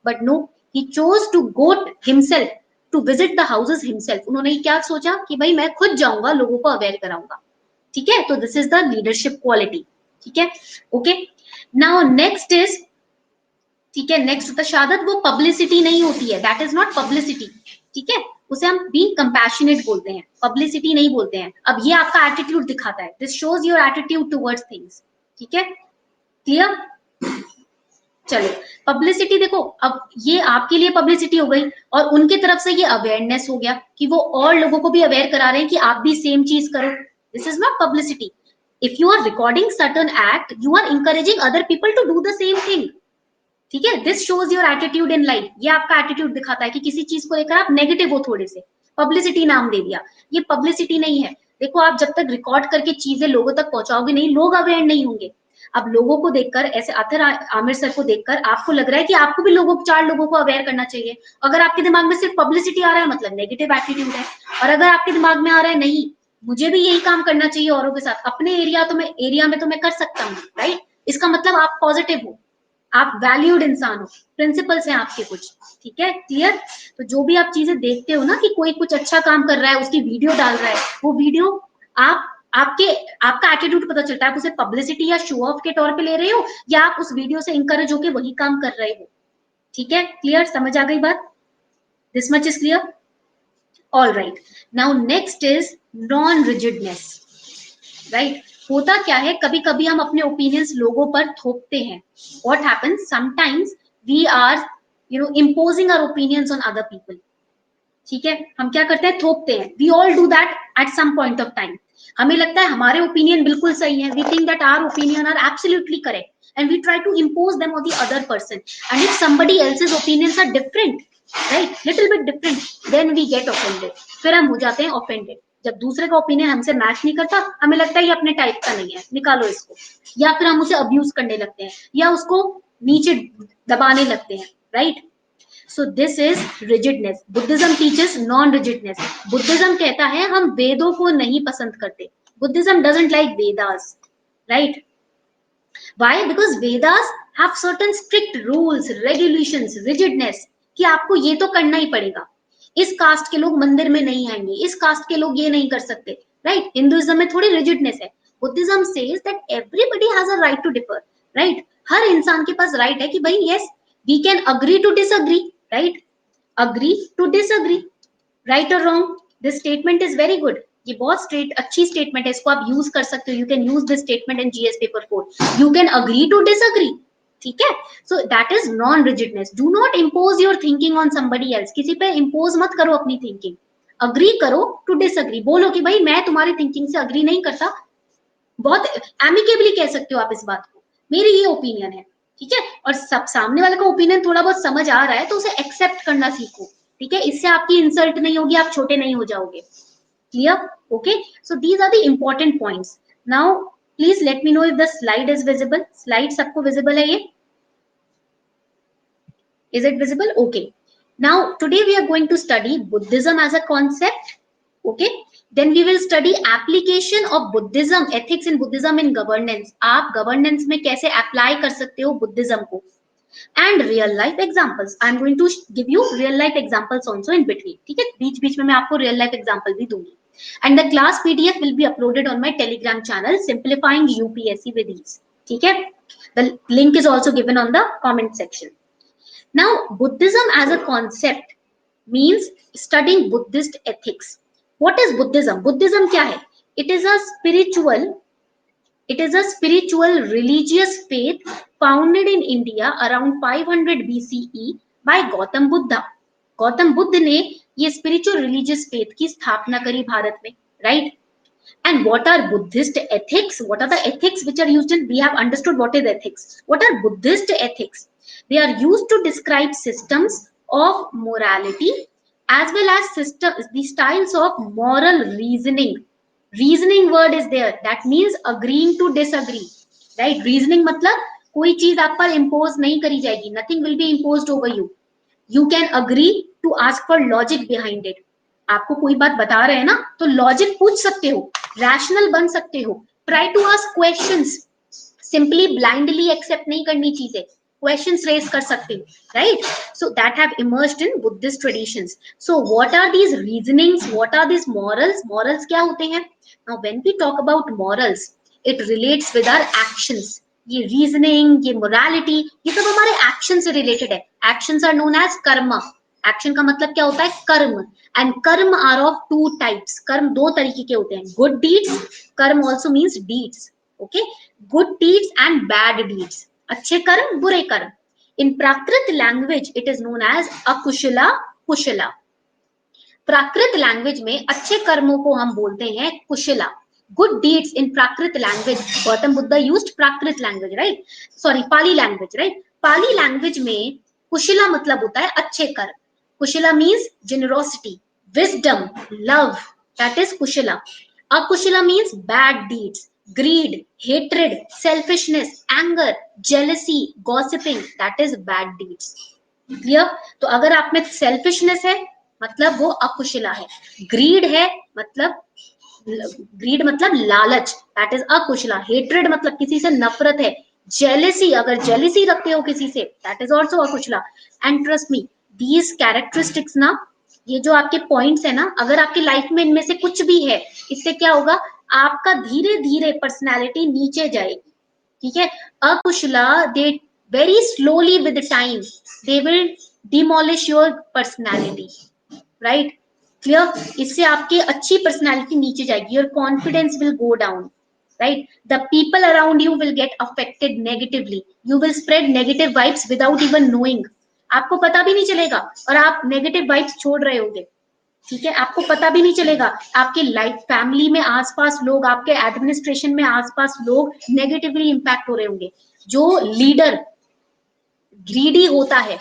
but no, he chose to go himself to visit the houses himself. उन्होंने क्या सोचा कि भाई मैं खुद जाऊंगा, लोगों को अवेयर कराऊंगा, ठीक है? तो this is the leadership quality, ठीक है, ओके। नाउ नेक्स्ट इज, ठीक है, नेक्स्ट होता है शहादत, वो पब्लिसिटी नहीं होती है, दैट इज नॉट पब्लिसिटी, ठीक है? उसे हम बीइंग कंपैशनेट बोलते हैं, पब्लिसिटी नहीं बोलते हैं। अब ये आपका एटीट्यूड दिखाता है, this shows your attitude towards things, ठीक है, क्लियर? चलो, पब्लिसिटी देखो, अब ये आपके लिए पब्लिसिटी हो गई और उनके तरफ से ये अवेयरनेस हो गया कि वो और लोगों को भी अवेयर करा रहे हैं कि आप भी सेम चीज करो। This is not publicity. If you are recording certain act, you are encouraging other people to do the same thing, ठीक है? This shows your attitude in life. ये आपका एटीट्यूड दिखाता है कि किसी चीज को लेकर आप नेगेटिव हो थोड़े से, पब्लिसिटी नाम दे दिया। ये पब्लिसिटी नहीं है। देखो, आप जब तक रिकॉर्ड करके चीजें लोगों तक पहुंचाओगे नहीं, लोग अवेयर नहीं होंगे। अब लोगों को देखकर, ऐसे अथर आमिर सर को देखकर आपको लग रहा है कि आपको भी लोगों, 4 लोगों को अवेयर करना चाहिए। अगर आपके दिमाग में सिर्फ पब्लिसिटी आ रहा है, मतलब नेगेटिव एटीट्यूड है। और अगर आपके दिमाग में आ रहा है नहीं, मुझे भी यही काम करना चाहिए औरों के साथ, अपने एरिया में तो मैं कर सकता हूँ, राइट? इसका मतलब आप पॉजिटिव हो, आप वैल्यूड इंसान हो, प्रिंसिपल्स हैं आपके कुछ, ठीक है, क्लियर? तो जो भी आप चीजें देखते हो ना कि कोई कुछ अच्छा काम कर रहा है, उसकी वीडियो डाल रहा है, वो वीडियो आप, आपका एटीट्यूड पता चलता है। आप उसे पब्लिसिटी या शो ऑफ के तौर पे ले रहे हो, या आप उस वीडियो से इंकरेज होके वही काम कर रहे हो, ठीक है, क्लियर? समझ आ गई बात? This much is clear? All right. Now next is non rigidness, right? होता क्या है, कभी कभी हम अपने ओपिनियंस लोगों पर थोपते हैं। What happens, sometimes we are imposing our opinions on other people, ठीक है? हम क्या करते हैं, थोपते हैं। We all do that at some point of time. हमें लगता है हमारे ओपिनियन बिल्कुल सही है, we think that our opinion are absolutely correct and we try to impose them on the other person, and if somebody else's opinions are different, right, little bit different, then we get offended। फिर हम हो जाते हैं offended जब दूसरे का ओपिनियन हमसे मैच नहीं करता। हमें लगता है ये अपने टाइप का नहीं है, निकालो इसको, या फिर हम उसे अब्यूज करने लगते हैं या उसको नीचे दबाने लगते हैं, right? So this is rigidness. Buddhism teaches non rigidness. Buddhism कहता है हम वेदों को नहीं पसंद करते। Buddhism doesn't like Vedas, right? Why? Because Vedas have certain strict rules, regulations, rigidness, कि आपको ये तो करना ही पड़ेगा। इस कास्ट के लोग मंदिर में नहीं आएंगे, इस कास्ट के लोग ये नहीं कर सकते, राइट? हिंदुइज्म में थोड़ी रिजिडनेस है। Buddhism says that everybody has a right to differ, right? हर इंसान के पास राइट है कि भाई yes, we can agree to disagree, right? Agree to disagree, right और wrong? This statement is very good. ये बहुत अच्छी स्टेटमेंट है, इसको आप यूज कर सकते हो। You can use this statement in GS paper 4। You can agree to disagree, ठीक है? So that is non rigidness. Do not impose your thinking on somebody else. किसी पे इम्पोज मत करो अपनी थिंकिंग। अग्री करो टू डिसअग्री, बोलो कि भाई मैं तुम्हारी थिंकिंग से अग्री नहीं करता। बहुत एमिकेबली कह सकते हो आप इस बात को, मेरी ये ओपिनियन है, ठीक है? और सब सामने वाले का ओपिनियन थोड़ा बहुत समझ आ रहा है तो उसे एक्सेप्ट करना सीखो, ठीक है? इससे आपकी इंसल्ट नहीं होगी, आप छोटे नहीं हो जाओगे, clear? Okay, so these are the important points. Now please let me know if the slide is visible. Slide सबको विजिबल है? ये is it visible? Okay, now today we are going to study Buddhism as a concept, okay? Then we will study application of Buddhism, ethics in Buddhism in governance। आप governance में कैसे apply कर सकते हो Buddhism को, and real life examples। I am going to give you real life examples also in between, ठीक है? बीच बीच में मैं आपको real life example भी दूंगी। And the class PDF will be uploaded on my Telegram channel, Simplifying UPSC with Ease, ठीक है? The link is also given on the comment section। Now, Buddhism as a concept means studying Buddhist ethics। What is Buddhism? Buddhism क्या है? It is a spiritual It is a spiritual religious faith founded in India around 500 BCE by Gautam Buddha. Gautam Buddha ने ये स्पिरिचुअल रिलीजियस फेथ की स्थापना करी भारत में, right? And what are Buddhist ethics? What are the ethics which are used in? We have understood what is ethics. What are Buddhist ethics? They are used to describe systems of morality as well as systems, the styles of moral reasoning. Reasoning word is there. That means agreeing to disagree, right? Reasoning मतलब कोई चीज आप पर impose नहीं करी जाएगी. Nothing will be imposed over you. You can agree to ask for logic behind it. आपको कोई बात बता रहे हैं ना, तो लॉजिक पूछ सकते हो, रैशनल बन सकते हो, try to ask questions, simply blindly accept नहीं करनी चीजें, क्वेश्चंस रेज कर सकते हो, right? So that have emerged in Buddhist traditions. So what are these reasonings, what are these morals? Morals क्या होते हैं? Now when we talk about morals, it relates with our actions. ये रीजनिंग, ये मोरालिटी, ये सब हमारे एक्शन से रिलेटेड है. Actions are known as karma. Action का मतलब क्या होता है? कर्म. एंड कर्म आर ऑफ टू टाइप्स. कर्म दो तरीके के होते हैं, good deeds. Karma also means deeds. Okay, good deeds and bad deeds. अच्छे कर्म, बुरे कर्म. In Prakrit language it is known as akushala, kushala. Prakrit language में अच्छे कर्मों को हम बोलते हैं कुशला. Good deeds in Prakrit language, Gautam Buddha used Prakrit language, right? Sorry, Pali language, right? Pali language में कुशला मतलब होता है अच्छे कर्म. Kushala means generosity, wisdom, love, that is कुशला. Akushala means bad deeds, greed, hatred, selfishness, anger, jealousy, gossiping, that is bad deeds. Clear? तो अगर आप में सेल्फिशनेस है मतलब वो अकुशला है. ग्रीड है मतलब, ग्रीड मतलब लालच, दैट इज अकुशला. हेट्रेड मतलब किसी से नफरत है. जेलेसी, अगर जेलेसी रखते हो किसी से, that is also akushala. And trust me, these characteristics ना, ये जो आपके पॉइंट्स है ना, अगर आपकी लाइफ में इनमें से कुछ भी है, इससे क्या होगा? आपका धीरे धीरे पर्सनैलिटी नीचे जाएगी. ठीक है? अकुशला, दे very slowly with the time they will demolish your personality, right? Clear? इससे आपकी अच्छी पर्सनैलिटी नीचे जाएगी. your confidence will go down, right? the people around you will get affected negatively. you will spread negative vibes without even knowing. आपको पता भी नहीं चलेगा और आप नेगेटिव वाइब्स छोड़ रहे होगे. ठीक है? आपको पता भी नहीं चलेगा. आपके लाइफ, फैमिली में आसपास लोग, आपके एडमिनिस्ट्रेशन में आसपास लोग नेगेटिवली इंपैक्ट हो रहे होंगे. जो लीडर ग्रीडी होता है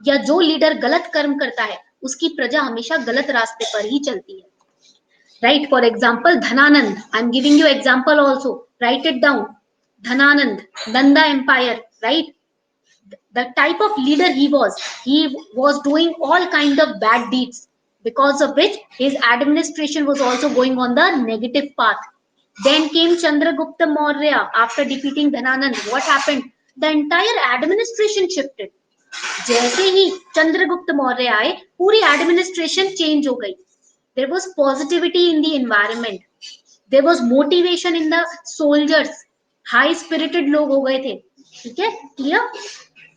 या जो लीडर गलत कर्म करता है, उसकी प्रजा हमेशा गलत रास्ते पर ही चलती है, right? For example Dhanananda, I am giving you example also, write it down. Dhanananda, Nanda empire, right? The type of leader he was doing all kind of bad deeds, because of which his administration was also going on the negative path. Then came Chandragupta Maurya. After defeating Dhananand, what happened? The entire administration shifted. जैसे ही चंद्रगुप्त मौर्य आए, पूरी एडमिनिस्ट्रेशन चेंज हो गई. There was positivity in the environment. There was motivation in the soldiers. High spirited लोग हो गए थे. ठीक है? क्लियर?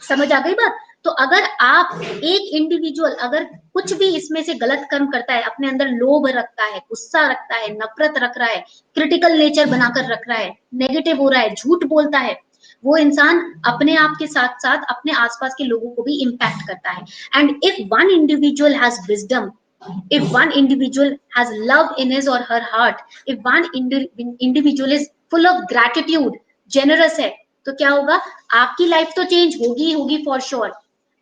समझ आ गई बात? तो अगर आप एक इंडिविजुअल अगर कुछ भी इसमें से गलत कर्म करता है, अपने अंदर लोभ रखता है, गुस्सा रखता है, नफरत रख रहा है, क्रिटिकल नेचर बनाकर रख रहा है, नेगेटिव हो रहा है, झूठ बोलता है, वो इंसान अपने आप के साथ साथ अपने आसपास के लोगों को भी इम्पैक्ट करता है. And if one individual has wisdom, if one individual has love in his or her heart, if one individual is full of gratitude, generous है, तो क्या होगा? आपकी लाइफ तो चेंज होगी ही होगी for sure,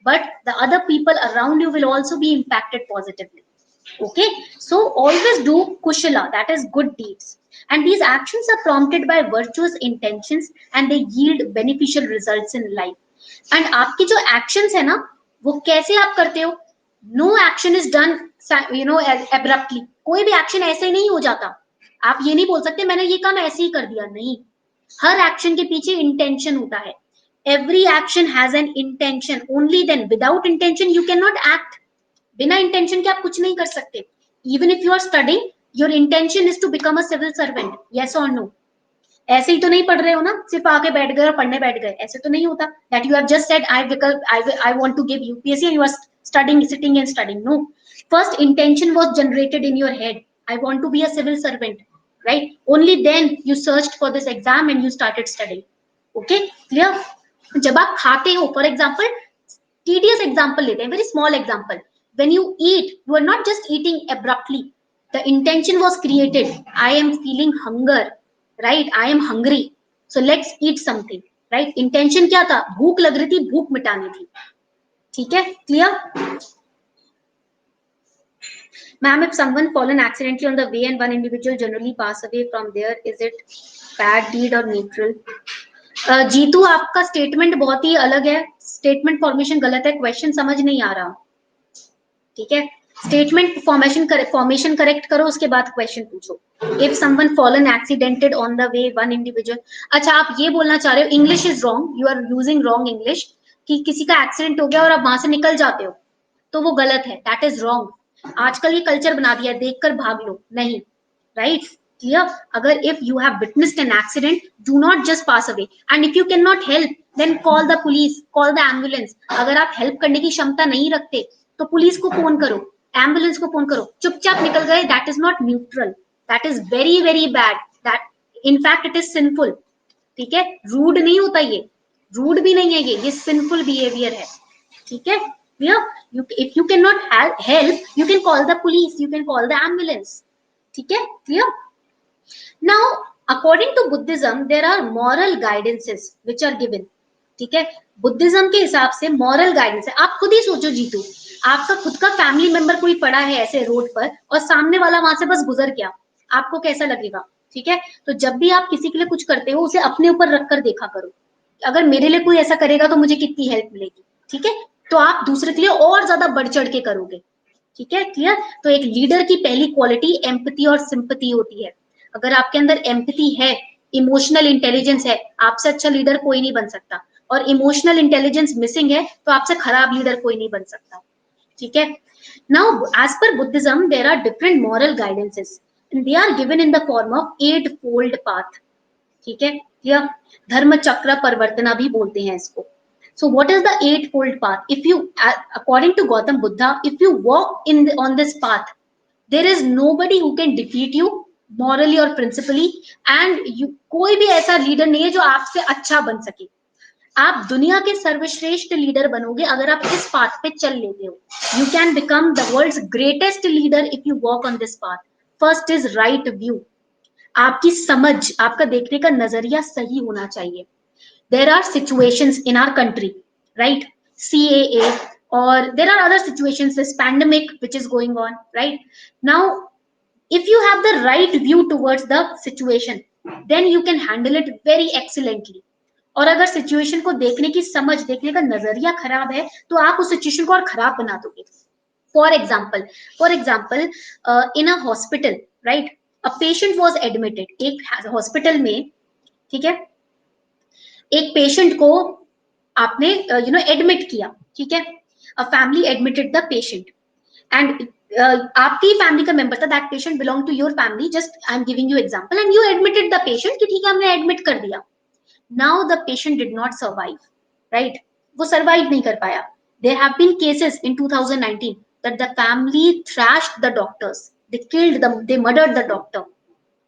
but the other people around you will also be impacted positively. Okay, so always do kushala, that is good deeds, and these actions are prompted by virtuous intentions and they yield beneficial results in life. and आपकी जो actions है ना, वो कैसे आप करते हो? no action is done abruptly. कोई भी एक्शन ऐसे ही नहीं हो जाता. आप ये नहीं बोल सकते मैंने ये काम ऐसे ही कर दिया. नहीं, हर एक्शन के पीछे इंटेंशन होता है. every action has an intention. only then, without intention you cannot act. बिना इंटेंशन के आप कुछ नहीं कर सकते. even if you are studying, your intention is to become a civil servant. yes or no? ऐसे ही तो नहीं पढ़ रहे हो ना, सिर्फ आके बैठ गए और पढ़ने बैठ गए, ऐसे तो नहीं होता. that you have just said I want to give UPSC and you are studying, sitting and studying. No, first intention was generated in your head. I want to be a civil servant. right? Only then you searched for this exam and you started studying. Okay, clear? जब आप खाते हो, for example, tedious example लेते हैं, very small example. When you eat, you are not just eating abruptly. The intention was created. I am feeling hunger, right? I am hungry, so let's eat something, right? Intention क्या था? भूख लग रही थी, भूख मिटानी थी. ठीक है, clear? Ma'am, if someone fallen accidentally on the way and one individual generally pass away from there, is it bad deed or neutral? Jitu, आपका स्टेटमेंट बहुत ही अलग है, स्टेटमेंट फॉर्मेशन गलत है, क्वेश्चन समझ नहीं आ रहा. ठीक है, स्टेटमेंट फॉर्मेशन करेक्ट करो, उसके बाद क्वेश्चन पूछो. If someone fallen accidented on the way one individual. अच्छा, आप ये बोलना चाह रहे हो English is wrong, you are using wrong English, कि किसी का एक्सीडेंट हो गया और आप वहां से निकल जाते हो, तो वो गलत है, दैट इज रॉन्ग. आजकल ये कल्चर बना दिया है, देखकर भाग लो, नहीं, राइट? क्लियर? अगर if you have witnessed an accident, do not just pass away, and if you can not help, then call the police, call the ambulance. अगर आप हेल्प करने की क्षमता नहीं रखते, तो पुलिस को फोन करो, एम्बुलेंस को फोन करो. चुपचाप निकल गए, that is not neutral, that is very very bad, that in fact it is sinful. ठीक है, रूड नहीं होता ये, रूड भी नहीं है ये सिंफुल बिहेवियर है. ठीक है, clear? If you cannot help, you can call the police, you can call the ambulance. ठीक है, clear? Now, according to Buddhism, there are moral guidances which are given. ठीक है, बुद्धिज्म के हिसाब से मॉरल गाइडेंस है. आप खुद ही सोचो जीतू, आपका खुद का फैमिली मेंबर कोई पड़ा है ऐसे रोड पर और सामने वाला वहां से बस गुजर गया, आपको कैसा लगेगा? ठीक है, तो जब भी आप किसी के लिए कुछ करते हो, उसे अपने ऊपर रखकर देखा करो. अगर मेरे लिए कोई ऐसा करेगा तो मुझे कितनी हेल्प मिलेगी. ठीक है, तो आप दूसरे के लिए और ज्यादा बढ़ चढ़ के करोगे. ठीक है, क्लियर? तो एक लीडर की पहली क्वालिटी एम्पैथी और सिंपैथी होती है. अगर आपके अंदर एम्पैथी है, इमोशनल इंटेलिजेंस है, आपसे अच्छा लीडर कोई नहीं बन सकता. और इमोशनल इंटेलिजेंस मिसिंग है, तो आपसे खराब लीडर कोई नहीं बन सकता. ठीक है, now as per Buddhism there are different moral guidances, and they are given in the form of 8 fold path. ठीक है, यह धर्म चक्र परिवर्तना भी बोलते हैं इसको. So what is the eightfold path? If you, according to Gautam Buddha, if you walk on this path, there is nobody who can defeat you morally or principally, and you, कोई भी ऐसा लीडर नहीं है जो आपसे अच्छा बन सके. आप दुनिया के सर्वश्रेष्ठ लीडर बनोगे अगर आप इस पाथ पे चल लेते हो. You can become the world's greatest leader if you walk on this path. First is right view. आपकी समझ, आपका देखने का नजरिया सही होना चाहिए. There are situations in our country, right? CAA, or there are other situations, this pandemic which is going on, right? Now, if you have the right view towards the situation, then you can handle it very excellently. और अगर सिचुएशन को देखने की समझ, देखने का नजरिया खराब है, तो आप उस सिचुएशन को और खराब बना दोगे. For example in a hospital, right, a patient was admitted. एक हॉस्पिटल में, ठीक है, एक पेशेंट को आपने एडमिट किया. ठीक है, a family admitted the patient, and आपकी फैमिली का मेंबर था, that patient belong to your family, just I am giving you example, and you admitted the patient कि ठीक है हमने एडमिट कर दिया. Now the patient did not survive, right? वो सर्वाइव नहीं कर पाया. There have been cases in 2019 that the family thrashed the doctors, they killed them, they murdered the doctor,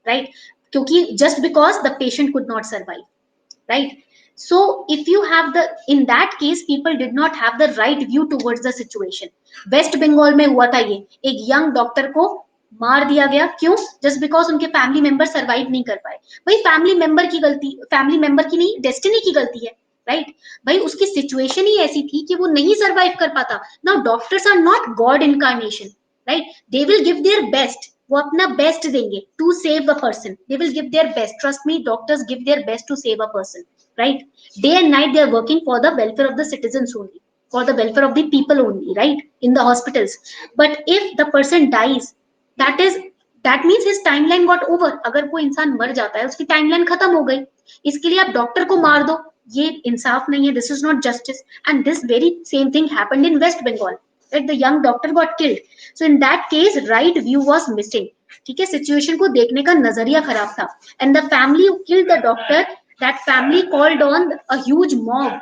right? क्योंकि just because the patient could not survive, right? So if you have the, in that case people did not have the right view towards the situation. West Bengal में हुआ था ये, एक यंग डॉक्टर को मार दिया गया, क्यों? जस्ट बिकॉज उनके फैमिली मेंबर सर्वाइव नहीं कर पाए. भाई फैमिली मेंबर की गलती, फैमिली मेंबर की नहीं, डेस्टिनी की गलती है, राइट? भाई उसकी सिचुएशन ही ऐसी थी कि वो नहीं सर्वाइव कर पाता. Now doctors are not god incarnation, right? They will give their best, वो अपना बेस्ट देंगे to save a person. They will give their best, trust me, doctors give their best to save a person, right? Day and night they are working for the welfare of the citizens only, for the welfare of the people only, right? In the hospitals. But if the person dies, that means his timeline got over. अगर कोई इंसान मर जाता है, उसकी टाइमलाइन खत्म हो गई. इसके लिए आप डॉक्टर को मार दो, ये इंसाफ नहीं है. This is not justice. And this very same thing happened in West Bengal, that the young doctor got killed. So in that case, right view was missing. ठीक है, सिचुएशन को देखने का नजरिया खराब था. And the family who killed the doctor, that family called on a huge mob.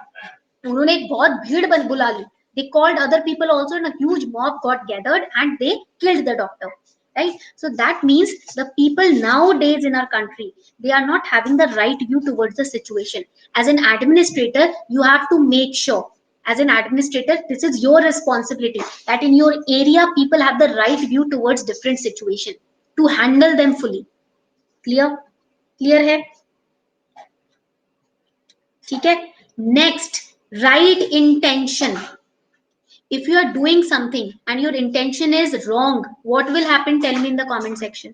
उन्होंने एक बहुत भीड़ बुला ली. They called other people also, and a huge mob got gathered and they killed the doctor. right? So that means the people nowadays in our country, they are not having the right view towards the situation. As an administrator, you have to make sure, as an administrator, this is your responsibility, that in your area people have the right view towards different situation to handle them fully. Clear? Clear है? ठीक है? Next, right intention. If you are doing something and your intention is wrong, what will happen? Tell me in the comment section.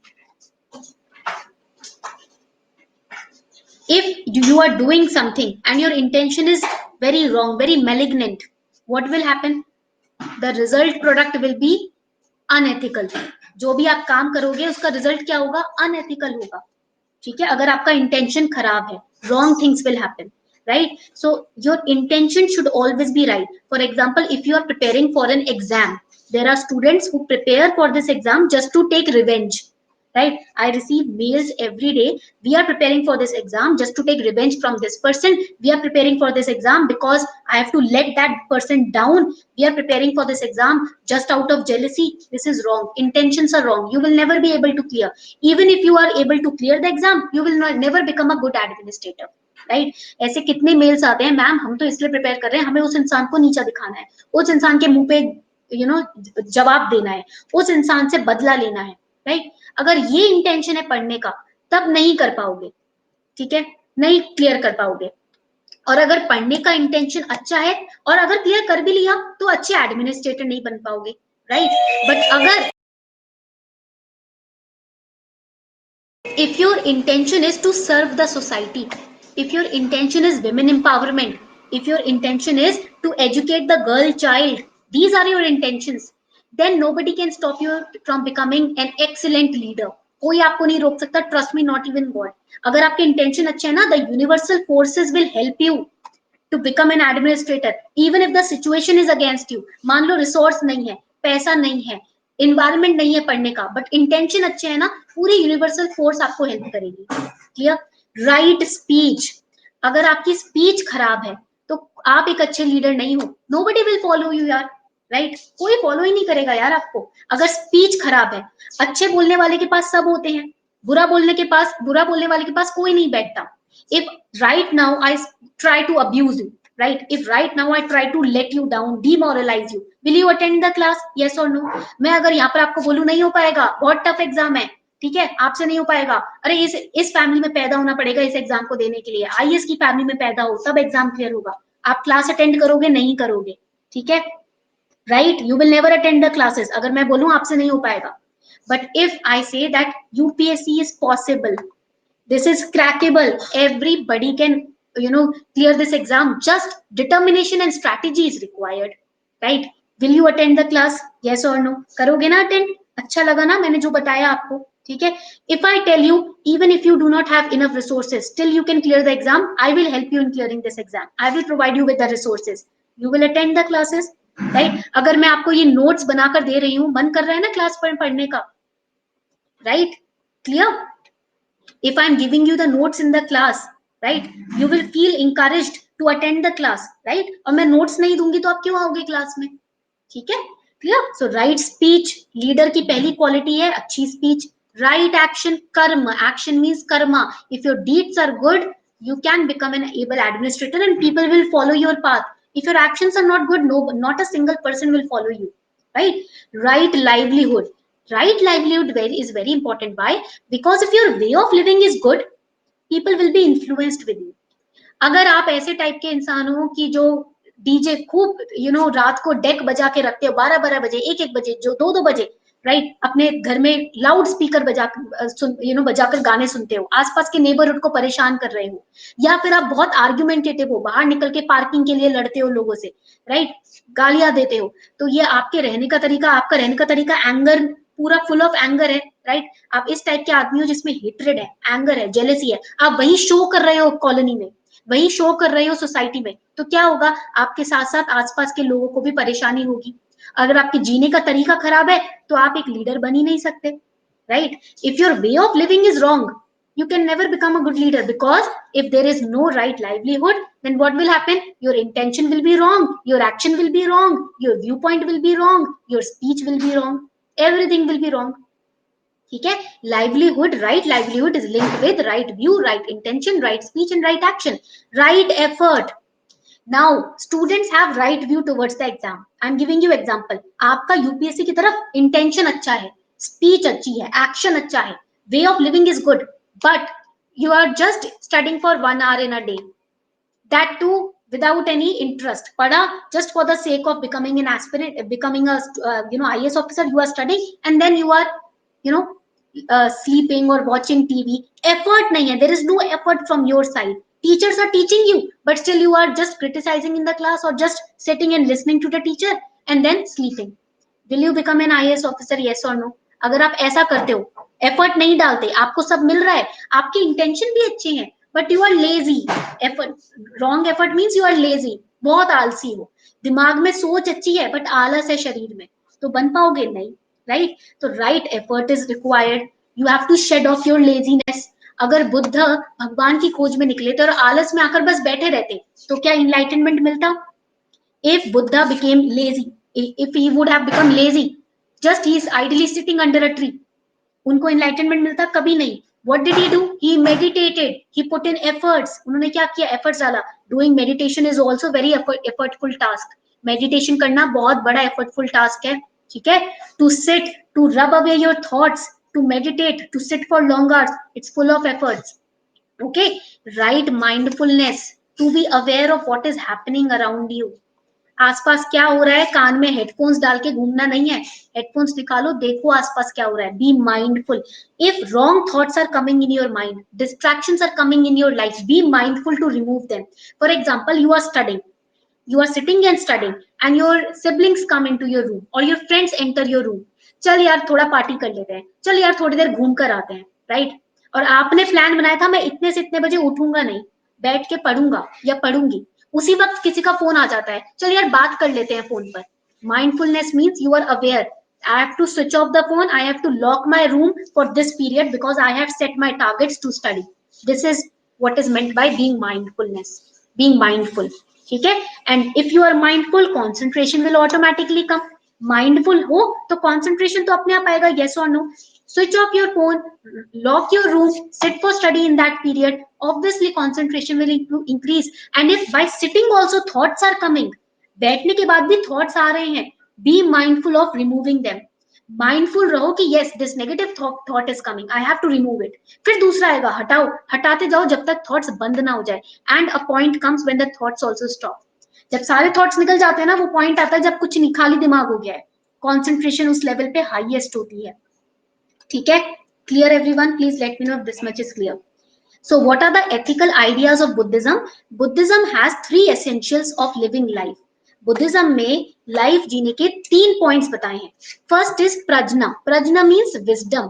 If you are doing something and your intention is very wrong, very malignant, what will happen? The result product will be unethical. जो भी आप काम करोगे उसका रिजल्ट क्या होगा? अनएथिकल होगा. ठीक है? अगर आपका इंटेंशन खराब है, wrong things will happen, right? So your intention should always be right. For example, if you are preparing for an exam, there are students who prepare for this exam just to take revenge, right? I receive mails every day. We are preparing for this exam just to take revenge from this person. We are preparing for this exam because I have to let that person down. We are preparing for this exam just out of jealousy. This is wrong. Intentions are wrong. You will never be able to clear. Even if you are able to clear the exam, you will not, never become a good administrator, right? ऐसे कितने मेल्स आते हैं, मैम हम तो इसलिए प्रिपेयर कर रहे हैं, हमें उस इंसान को नीचा दिखाना है, उस इंसान के मुंह पे जवाब देना है, उस इंसान से बदला लेना है, राइट? अगर ये इंटेंशन है पढ़ने का, तब नहीं कर पाओगे, ठीक है? नहीं क्लियर कर पाओगे. और अगर पढ़ने का इंटेंशन अच्छा है और अगर क्लियर कर भी लिया तो अच्छे एडमिनिस्ट्रेटर नहीं बन पाओगे, राइट? बट अगर if your intention is to serve the society, if your intention is women empowerment, if your intention is to educate the girl child, these are your intentions, then nobody can stop you from becoming an excellent leader. कोई आपको नहीं रोक सकता. Trust me, not even God. अगर आपके इंटेंशन अच्छे है ना, the universal forces will help you to become an administrator, even if the situation is against you. मान लो रिसोर्स नहीं है, पैसा नहीं है, इन्वायरमेंट नहीं है पढ़ने का, बट इंटेंशन अच्छे है ना, पूरी यूनिवर्सल फोर्स आपको हेल्प करेगी. क्लियर? Right speech. अगर आपकी स्पीच खराब है तो आप एक अच्छे लीडर नहीं हो. नोबडी विल फॉलो यू यार, राइट? कोई फॉलो ही नहीं करेगा यार आपको अगर स्पीच खराब है. अच्छे बोलने वाले के पास सब होते हैं, बुरा बोलने वाले के पास कोई नहीं बैठता. If right now I try to abuse you, right? If right now I try to let you down, demoralize you, will you attend the class? Yes or no? मैं अगर यहाँ पर आपको बोलूं नहीं हो पाएगा, बहुत टफ एग्जाम है, ठीक है, आपसे नहीं हो पाएगा, अरे इस फैमिली में पैदा होना पड़ेगा इस एग्जाम को देने के लिए, आईएएस की फैमिली में पैदा हो तब एग्जाम क्लियर होगा. आप क्लास अटेंड करोगे? नहीं करोगे, ठीक है, right? You will never attend the classes अगर मैं बोलूं आपसे नहीं हो पाएगा. But if I say that UPSC is possible, this is crackable, everybody can clear this exam, just determination and strategy is required, right? Will you attend the class? Yes or no? करोगे ना अटेंड? अच्छा लगा ना मैंने जो बताया आपको? ठीक है? If I tell you, even if you do not have enough resources, still you can clear the exam, I will help you in clearing this exam, I will provide you with the resources, you will attend the classes, right? अगर मैं आपको ये नोट्स बनाकर दे रही हूँ, मन कर रहा है ना क्लास पढ़ने का, right? Clear? If I'm giving you the notes in the class, right, you will feel encouraged to attend the class, right? और मैं notes नहीं दूंगी तो आप क्यों आओगे क्लास में? ठीक है? Clear? So right speech leader की पहली क्वालिटी है, अच्छी स्पीच. राइट एक्शन, कर्म. Action means karma. If your deeds are good, you can become an able administrator and people will follow your path. If your actions are not good, no, not a single person will follow you, right? Right livelihood. Right livelihood is very important. Why? Because if your way of living is good, people will be influenced with you. अगर आप ऐसे टाइप के इंसान हो कि जो डीजे खूब रात को डेक बजा के रखते हो, 12-12 बजे, 1-1 बजे, जो 2-2 बजे, राइट, अपने घर में लाउड स्पीकर बजाकर गाने सुनते हो, आसपास के नेबरहुड को परेशान कर रहे हो, या फिर आप बहुत आर्ग्यूमेंटेटिव हो, बाहर निकल के पार्किंग के लिए लड़ते हो लोगों से, राइट, गालियां देते हो, तो ये आपके रहने का तरीका, आपका रहने का तरीका एंगर, पूरा फुल ऑफ एंगर है, राइट? आप इस टाइप के आदमी हो जिसमें हेट्रेड है, एंगर है, जेलेसी है, आप वही शो कर रहे हो कॉलोनी में, वही शो कर रहे हो सोसाइटी में, तो क्या होगा? आपके साथ साथ आसपास के लोगों को भी परेशानी होगी. अगर आपके जीने का तरीका खराब है तो आप एक लीडर बन ही नहीं सकते, right? If your way of living is wrong, you can never become a good leader, because if there is no right livelihood, then what will happen? Your intention will be wrong, your action will be wrong, your viewpoint will be wrong, your speech will be wrong, everything will be wrong, ठीक है, livelihood, right livelihood is linked with right view, right intention, right speech and right action, right effort. Now students have right view towards the exam. I'm giving you example. आपका यूपीएससी की तरफ इंटेंशन अच्छा है, स्पीच अच्छी है, एक्शन अच्छा है, way of living is good, but you are just studying for 1 hour in a day, that too without any interest. Pada just for the sake of becoming an aspirant, becoming a IAS officer, you are studying and then you are you know sleeping or watching TV. Effort nahi hai, there is no effort from your side. Teachers are teaching you, but still you are just criticizing in the class or just sitting and listening to the teacher and then sleeping. Will you become an IAS officer, yes or no? अगर आप ऐसा करते हो, एफर्ट नहीं डालते, आपको सब मिल रहा है, आपकी इंटेंशन भी अच्छी है, but you are lazy, effort wrong effort means you are lazy, बहुत आलसी हो, दिमाग में सोच अच्छी है बट आलस है शरीर में, तो बन पाओगे नहीं, राइट? तो right effort is required, you have to shed off your laziness. अगर बुद्ध भगवान की खोज में निकले थे और आलस में आकर बस बैठे रहते, तो क्या इनलाइटनमेंट मिलता? If Buddha became lazy, if he would have become lazy, just he is idly sitting under a tree, उनको enlightenment मिलता? कभी नहीं. What did he do? He meditated, he put in efforts. उन्होंने क्या किया? efforts डाला. Doing meditation is also very effortful task. meditation करना बहुत बड़ा effortful task है, ठीक है? To sit, to rub away your thoughts, to meditate, to sit for long hours, it's full of efforts. Okay, right mindfulness, to be aware of what is happening around you. आसपास क्या हो रहा है, कान में हेडफोन्स डाल के घूमना नहीं है, हेडफोन्स निकालो, देखो आसपास क्या हो रहा है, be mindful. If wrong thoughts are coming in your mind, distractions are coming in your life, be mindful to remove them. For example, you are studying, you are sitting and studying and your siblings come into your room or your friends enter your room. चल यार थोड़ा पार्टी कर लेते हैं, चल यार थोड़ी देर घूम कर आते हैं, राइट? और आपने प्लान बनाया था मैं इतने से इतने बजे उठूंगा नहीं, बैठ के पढ़ूंगा या पढ़ूंगी, उसी वक्त किसी का फोन आ जाता है, चल यार बात कर लेते हैं फोन पर. Mindfulness means you are aware. I have to switch off the phone. I have to lock my room for this period because I have set my targets to study. This is what is meant by being mindfulness. Being mindful. ठीक है? And if you are mindful, concentration will automatically come. Mindful हो तो concentration तो अपने आप आएगा. Yes or no? Switch off your phone, lock your room, sit for study in that period. Obviously, concentration will increase. And if by sitting also thoughts are coming, बैठने के बाद भी thoughts आ रहे हैं, be mindful of removing them. Mindful रहो कि yes, this negative thought is coming, I have to remove it. फिर दूसरा आएगा, हटाओ, हटाते जाओ जब तक थॉट्स बंद ना हो जाए. And a point comes when the thoughts also stop. जब सारे थॉट्स निकल जाते हैं ना, वो पॉइंट आता है जब कुछ नहीं, खाली दिमाग हो गया है, कॉन्सेंट्रेशन उस लेवल पे हाईएस्ट होती है. ठीक है? Clear everyone? Please let me no if this much is clear. So what are the ethical ideas of Buddhism? Buddhism has 3 essentials of living life. Buddhism में लाइफ जीने के 3 पॉइंट्स बताए हैं. First is prajna. Prajna means wisdom.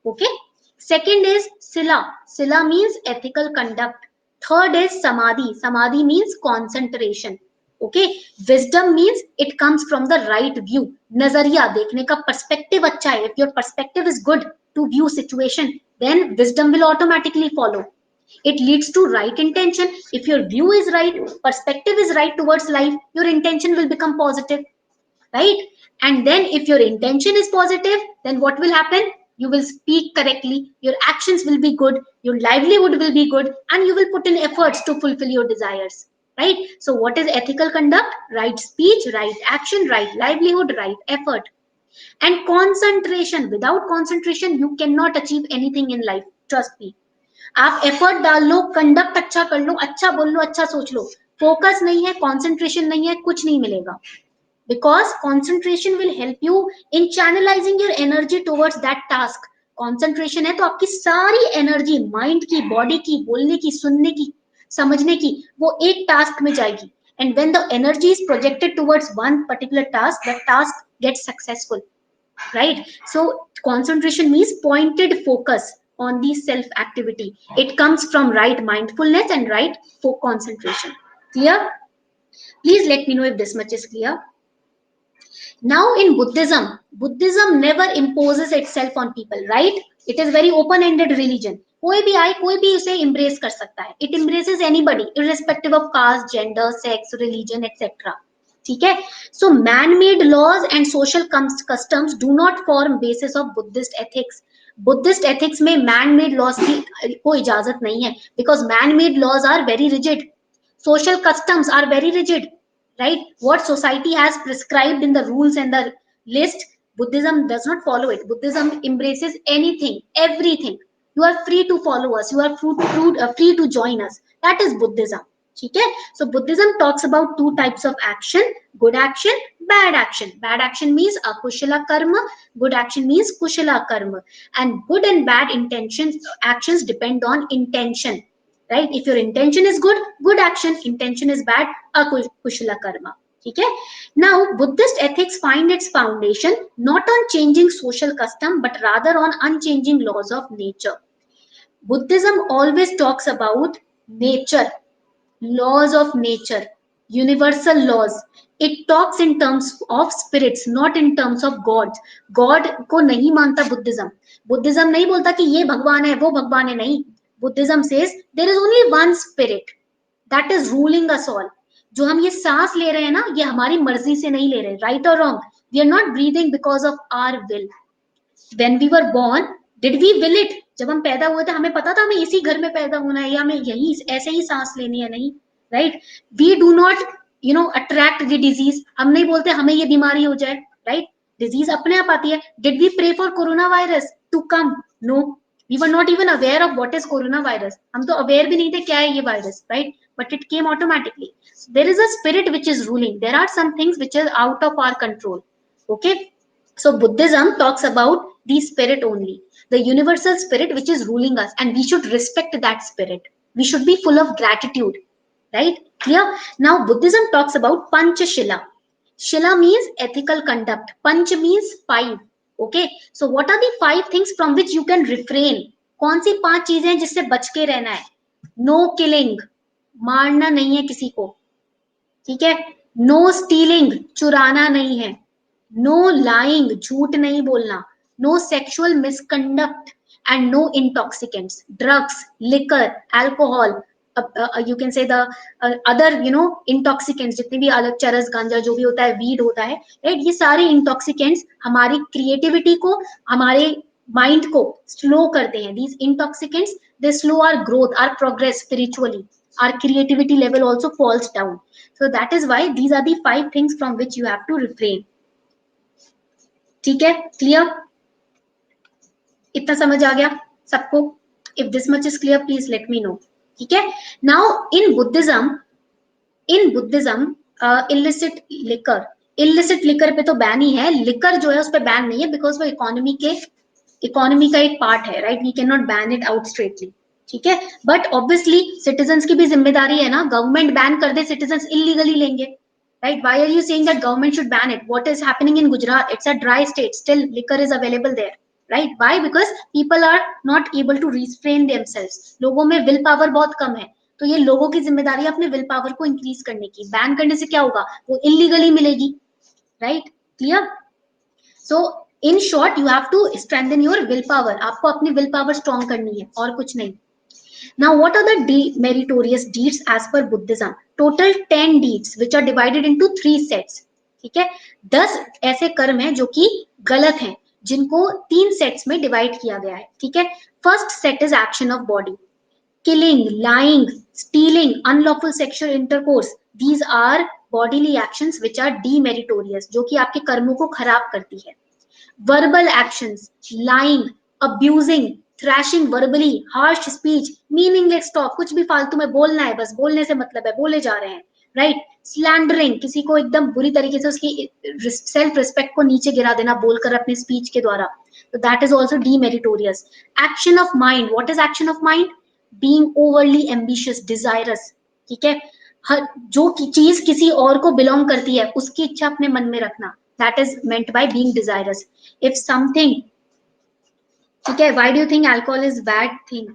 Okay. Second is sila. Sila means ethical conduct. Third is samadhi. Samadhi means concentration. Okay. Wisdom means it comes from the right view. नजरिया देखने का पर्सपेक्टिव अच्छा है. If your perspective is good to view situation, then wisdom will automatically follow. It leads to right intention. If your view is right, perspective is right towards life, your intention will become positive, right? And then if your intention is positive, then what will happen? You will speak correctly, your actions will be good, your livelihood will be good, and you will put in efforts to fulfill your desires, right? So what is ethical conduct? Right speech, right action, right livelihood, right effort. And concentration. Without concentration you cannot achieve anything in life, trust me. आप एफर्ट डाल लो, कंडक्ट अच्छा कर लो, अच्छा बोल लो, अच्छा सोच लो, फोकस नहीं है, कंसंट्रेशन नहीं है, कुछ नहीं मिलेगा. Because concentration will help you in channelising your energy towards that task. Concentration है तो आपकी सारी एनर्जी, माइंड की, बॉडी की, बोलने की, सुनने की, समझने की, वो एक टास्क में जाएगी. And when the energy is projected towards one particular task, that task gets successful, right? So concentration means pointed focus on the self activity. It comes from right mindfulness and right concentration. Clear? Please let me know if this much is clear. Now in Buddhism never imposes itself on people, right? It is very open ended religion. कोई भी आए, कोई भी उसे embrace कर सकता है. It embraces anybody irrespective of caste, gender, sex, religion, etc. ठीक है? So man made laws and social customs do not form basis of Buddhist ethics. Buddhist ethics में मैन मेड लॉज की को इजाजत नहीं है, because man made laws are very rigid, social customs are very rigid, right? What society has prescribed in the rules and the list, Buddhism does not follow it. Buddhism embraces anything, everything. You are free to follow us, you are free to join us. That is Buddhism. Okay, so Buddhism talks about two types of action: good action, bad action. Bad action means akushala karma, good action means kushala karma. And good and bad intentions, actions depend on intention, right? If your intention is good, good action; intention is bad, akushala karma. Okay, now Buddhist ethics find its foundation not on changing social custom but rather on unchanging laws of nature. Buddhism always talks about nature, laws of nature, universal laws. It talks in terms of spirits, not in terms of gods. God को नहीं मानता बुद्धिज्म. बुद्धिज्म नहीं बोलता कि ये भगवान है वो भगवान है, नहीं. Buddhism says there is only one spirit that is ruling us all. जो हम ये सांस ले रहे हैं ना, ये हमारी मर्जी से नहीं ले रहे, right or wrong. We are not breathing because of our will. When we were born, did we will it? जब हम पैदा हुए थे हमें पता था हमें इसी घर में पैदा होना है या हमें यही ऐसे ही सांस लेनी है? नहीं, right? We do not attract the disease. हम नहीं बोलते हमें ये बीमारी हो जाए, राइट? डिजीज अपने आप आती है. Did we pray for corona virus to come? No, we were not even aware of what is corona virus. हम तो अवेयर भी नहीं थे क्या है ये virus, right? But it came automatically. There is a spirit which is ruling. There are some things which is out of our control. Okay, so Buddhism talks about the spirit only, the universal spirit which is ruling us, and we should respect that spirit. We should be full of gratitude, right? Clear? Now Buddhism talks about Panchashila. Shila means ethical conduct. Panch means five. Okay, so what are the five things from which you can refrain? कौन सी पांच चीजें हैं जिससे बच के रहना है? No killing, मारना नहीं है किसी को, ठीक है? No stealing, चुराना नहीं है. नो लाइंग, झूठ नहीं बोलना. No sexual misconduct and no intoxicants, drugs, liquor, alcohol, you can say the other intoxicants, जितने भी अलग चरस गांजा जो भी होता है, वीड होता है, राइट? ये सारे इंटॉक्सिकेंट्स हमारी क्रिएटिविटी को, हमारे माइंड को स्लो करते हैं. These intoxicants they slow our growth, our progress spiritually. Our creativity level also falls down. So that is why these are the five things from which you have to refrain. ठीक है? क्लियर? इतना समझ आ गया सबको? If this much is clear please let me no. ठीक है? Now in Buddhism illicit liquor, illicit liquor पे तो बैन ही है. लिकर जो है उस पर बैन नहीं है बिकॉज वो इकोनॉमी का एक पार्ट है, right? We can not ban it out straightly. ठीक है? बट ऑब्वियसली सिटीजन्स की भी जिम्मेदारी है ना. गवर्नमेंट बैन कर दे, सिटीजन्स इलीगली लेंगे, right? Why are you saying that government should ban it? What is happening in Gujarat? It's a dry state, still liquor is available there, right? Why? Because people are not able to restrain themselves. लोगों में विल पावर बहुत कम है, तो ये लोगों की जिम्मेदारी है अपने विल पावर को इंक्रीज करने की. बैन करने से क्या होगा? वो इलीगली मिलेगी, right? Clear? So in short you have to strengthen your will power. आपको अपनी विल पावर स्ट्रॉन्ग करनी है और कुछ नहीं. Now, what are the meritorious deeds as per Buddhism? Total 10 deeds which are divided into 3 sets. ठीक है? 10 ऐसे कर्म हैं जो कि गलत हैं, जिनको 3 सेट्स में डिवाइड किया गया है. ठीक है? First set is action of body. Killing, lying, stealing, unlawful sexual intercourse. These are bodily actions which are demeritorious, जो कि आपके कर्मों को खराब करती है. Verbal actions, lying, abusing, thrashing verbally, harsh speech, meaningless talk, कुछ भी फालतू में बोलना है, बस बोलने से मतलब है, बोले जा रहे हैं, राइट? स्लैंडरिंग, किसी को एकदम बुरी तरीके से उसकी सेल्फ रिस्पेक्ट को नीचे गिरा देना बोलकर अपने स्पीच के द्वारा, तो that is also demeritorious. Action of mind. What is action of mind? Being overly ambitious, desirous. ठीक है? हर जो चीज किसी और को बिलोंग करती है उसकी इच्छा अपने मन में रखना, that is meant by being desirous. If something, okay, why do you think alcohol is bad thing?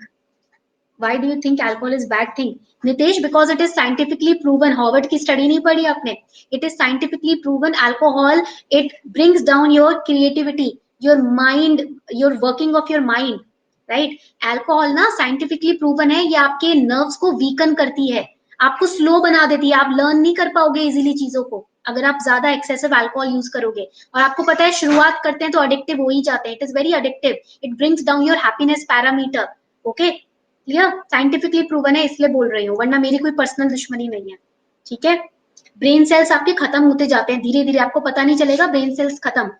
Why do you think alcohol is bad thing? Nitesh, because it is scientifically proven. Harvard की study नहीं पढ़ी आपने? It is scientifically proven. Alcohol, it brings down your creativity, your mind, your working of your mind, right? Alcohol ना scientifically proven है, ये आपके nerves को weaken करती है, आपको slow बना देती है, आप learn नहीं कर पाओगे easily चीजों को. अगर आप ज्यादा एक्सेसिव अल्कोहल यूज करोगे, और आपको पता है शुरुआत करते हैं तो अडिक्टिव हो ही जाते हैं, it is very addictive, it brings down your happiness parameter. Okay, clear, scientifically proven है, इसलिए बोल रही हूँ, वरना मेरी कोई पर्सनल दुश्मनी नहीं है। ठीक है, ब्रेन सेल्स आपके खत्म होते जाते हैं धीरे धीरे, आपको पता नहीं चलेगा, ब्रेन सेल्स खत्म,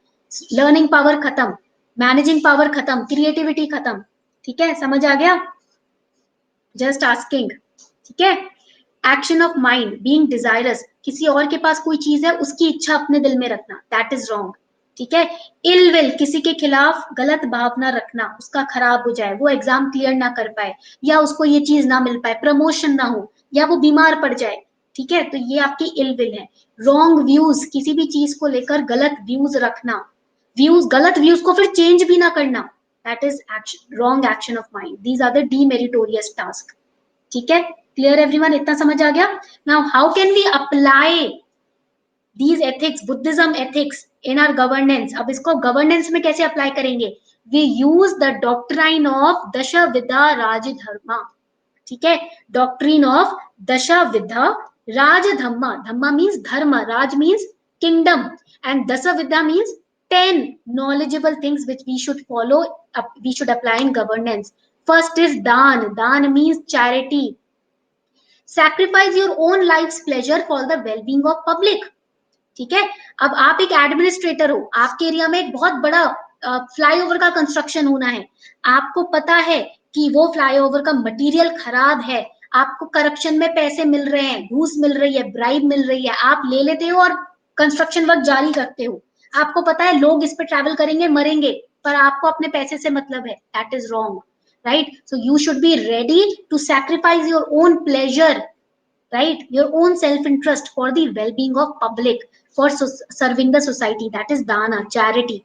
लर्निंग पावर खत्म, मैनेजिंग पावर खत्म, क्रिएटिविटी खत्म। ठीक है, समझ आ गया? Just asking. ठीक है, action of mind being desirous, किसी और के पास कोई चीज है उसकी इच्छा अपने दिल में रखना, दैट इज रॉन्ग। ठीक है, इल विल, किसी के खिलाफ गलत भावना रखना, उसका खराब हो जाए, वो एग्जाम क्लियर ना कर पाए, या उसको ये चीज ना मिल पाए, प्रमोशन ना हो, या वो बीमार पड़ जाए। ठीक है, तो ये आपकी इल विल है। रॉन्ग व्यूज, किसी भी चीज को लेकर गलत व्यूज रखना, व्यूज, गलत व्यूज को फिर चेंज भी ना करना, that is action, wrong action of mind, these are the demeritorious task. ठीक है, क्लियर एवरीवन, इतना समझ आ गया? Now how can we apply these ethics, Buddhism ethics in our governance? अब इसको गवर्नेंस में कैसे अप्लाई करेंगे? We use the doctrine of dash vidha Rajdharma. ठीक है, डॉक्ट्रिन ऑफ दश विधा राजधम्मा, धम्मा मीन्स धर्म, राज मीन्स किंगडम, एंड दश विधा means 10 knowledgeable things which we should follow, we should apply in governance. First is dan, dan means charity, sacrifice your own life's pleasure for the well-being of public. ठीक है, अब आप एक एडमिनिस्ट्रेटर हो, आपके एरिया में एक बहुत बड़ा फ्लाईओवर का कंस्ट्रक्शन होना है, आपको पता है कि वो फ्लाईओवर का मटेरियल खराब है, आपको करप्शन में पैसे मिल रहे हैं, घूस मिल रही है, ब्राइब मिल रही है, आप ले लेते हो और कंस्ट्रक्शन वर्क जारी रखते हो, आपको पता है लोग इस पे ट्रैवल करेंगे, मरेंगे, पर आपको अपने पैसे से मतलब है, that is wrong, right? So you should be ready to sacrifice your own pleasure, right, your own self interest for the well being of public, for serving the society, that is dana, charity.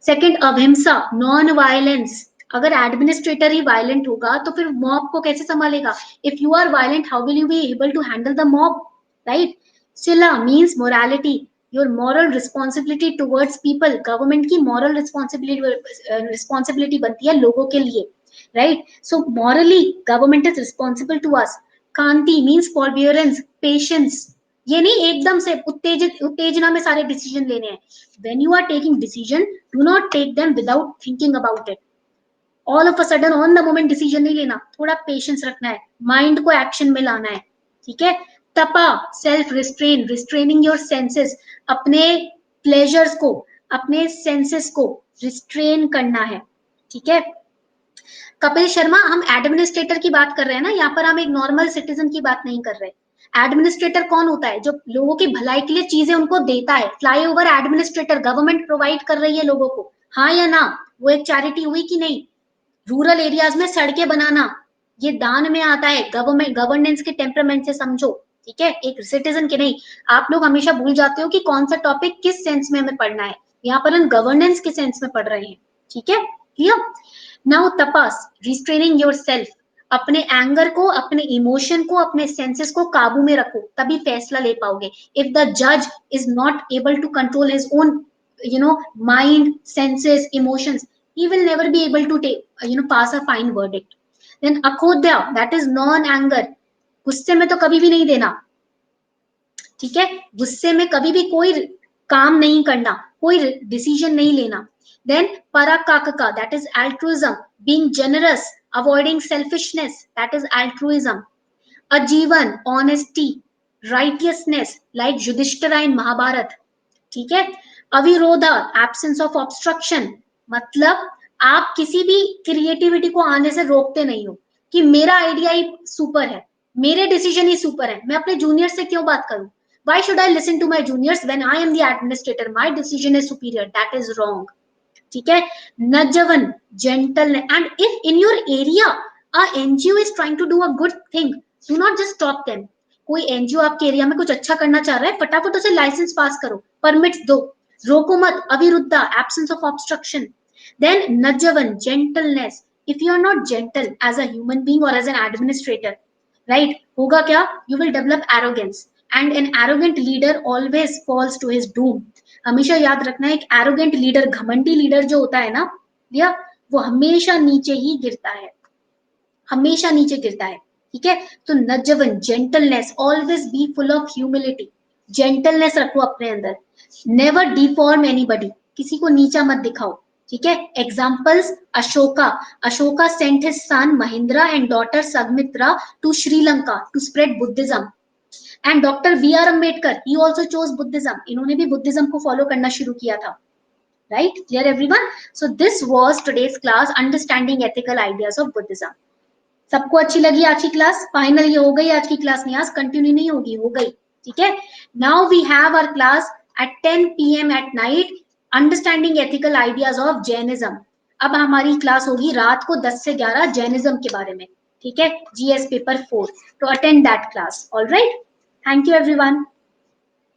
Second, ahimsa, non violence, अगर एडमिनिस्ट्रेटर ही वायलेंट होगा तो फिर मॉब को कैसे संभालेगा? If you are violent, how will you be able to handle the mob, right? Sila means morality, your moral responsibility towards people, government की मॉरल रिस्पॉन्सिबिलिटी बनती है लोगों के लिए, right? So morally government is responsible to us. Kanti means forbearance, patience, ये नहीं एकदम से उत्तेजना में सारे डिसीजन लेने हैं। When you are taking decision, do not take them without thinking about it. All of a sudden on the moment decision नहीं लेना, थोड़ा पेशेंस रखना है, माइंड को एक्शन में लाना है। ठीक है, तपा, self restrain, restraining your senses, अपने प्लेजर्स को, अपने सेंसेस को रिस्ट्रेन करना है। ठीक है, कपिल शर्मा, हम एडमिनिस्ट्रेटर की बात कर रहे हैं ना, यहाँ पर हम एक नॉर्मल सिटीजन की बात नहीं कर रहे। एडमिनिस्ट्रेटर कौन होता है? जो लोगों की भलाई के लिए चीजें उनको देता है, फ्लाईओवर एडमिनिस्ट्रेटर, गवर्नमेंट प्रोवाइड कर रही है लोगों को, हाँ या ना? वो एक चैरिटी हुई कि नहीं? रूरल एरियाज में सड़कें बनाना, ये दान में आता है, गवर्नमेंट गवर्नेंस के टेम्परामेंट से समझो। ठीक है, एक सिटीजन के नहीं। आप लोग हमेशा भूल जाते हो कि कौन सा टॉपिक किस सेंस में हमें पढ़ना है, यहाँ पर हम गवर्नेंस के सेंस में पढ़ रहे हैं। ठीक है, clear? Now tapas, restraining yourself, अपने एंगर को, अपने इमोशन को, अपने सेंसेस को काबू में रखो, तभी फैसला ले पाओगे। इफ द जज is not able to control his own mind, senses, emotions, he will never be able to take pass a fine verdict. Then akhodya, that is non anger, गुस्से में तो कभी भी नहीं देना। ठीक है, गुस्से में कभी भी कोई काम नहीं करना, कोई डिसीजन नहीं लेना। Then parakakaka, that is altruism, being generous, avoiding selfishness, that is altruism. Ajivan, honesty, righteousness, like Yudhishthira in Mahabharat. ठीक है, अविरोधा, एब्सेंस ऑफ ऑब्स्ट्रक्शन, मतलब आप किसी भी क्रिएटिविटी को आने से रोकते नहीं हो कि मेरा आइडिया ही सुपर है, मेरे डिसीजन ही सुपर है, मैं अपने जूनियर से क्यों बात करूं? Why should I listen to my juniors when I am the administrator? My decision is superior. That is wrong. ठीक है, नजवन, gentle, and if in your area a NGO is trying to do a good thing, do not just stop them. कोई एनजीओ आपके एरिया में कुछ अच्छा करना चाह रहा है, फटाफट उसे लाइसेंस पास करो, परमिट्स दो, रोको मत। Aviruddha, absence of obstruction. Then नजवन, gentleness, if you are not gentle as a human being और एज एन एडमिनिस्ट्रेटर, राइट, होगा क्या? You will develop arrogance, and an arrogant leader always falls to his doom. हमेशा याद रखना, एक एरोगेंट लीडर, घमंडी लीडर जो होता है ना, या वो हमेशा नीचे ही गिरता है, हमेशा नीचे गिरता है। ठीक है, तो नजवन, gentleness, always be full of humility, gentleness रखो अपने अंदर, नेवर डिफॉर्म एनीबडी, किसी को नीचा मत दिखाओ, ठीक है। Examples, Ashoka, Ashoka sent his son Mahindra and daughter Sanghamitra to Sri Lanka to spread Buddhism. And doctor B R Ambedkar, he also chose Buddhism, इन्होंने भी बुद्धिज्म को फॉलो करना शुरू किया था। Right? Clear everyone? So this was today's class, understanding ethical ideas of Buddhism. सबको अच्छी लगी आज की क्लास? फाइनल ये हो गई आज की क्लास, नहीं आज कंटिन्यू नहीं होगी, हो गई, ठीक है। Now we have our class at 10 PM at night, understanding ethical ideas of Jainism. अब हमारी क्लास होगी रात को 10 से 11 जैनिज्म के बारे में, ठीक है, GS पेपर 4, तो attend that class. All right, thank you everyone.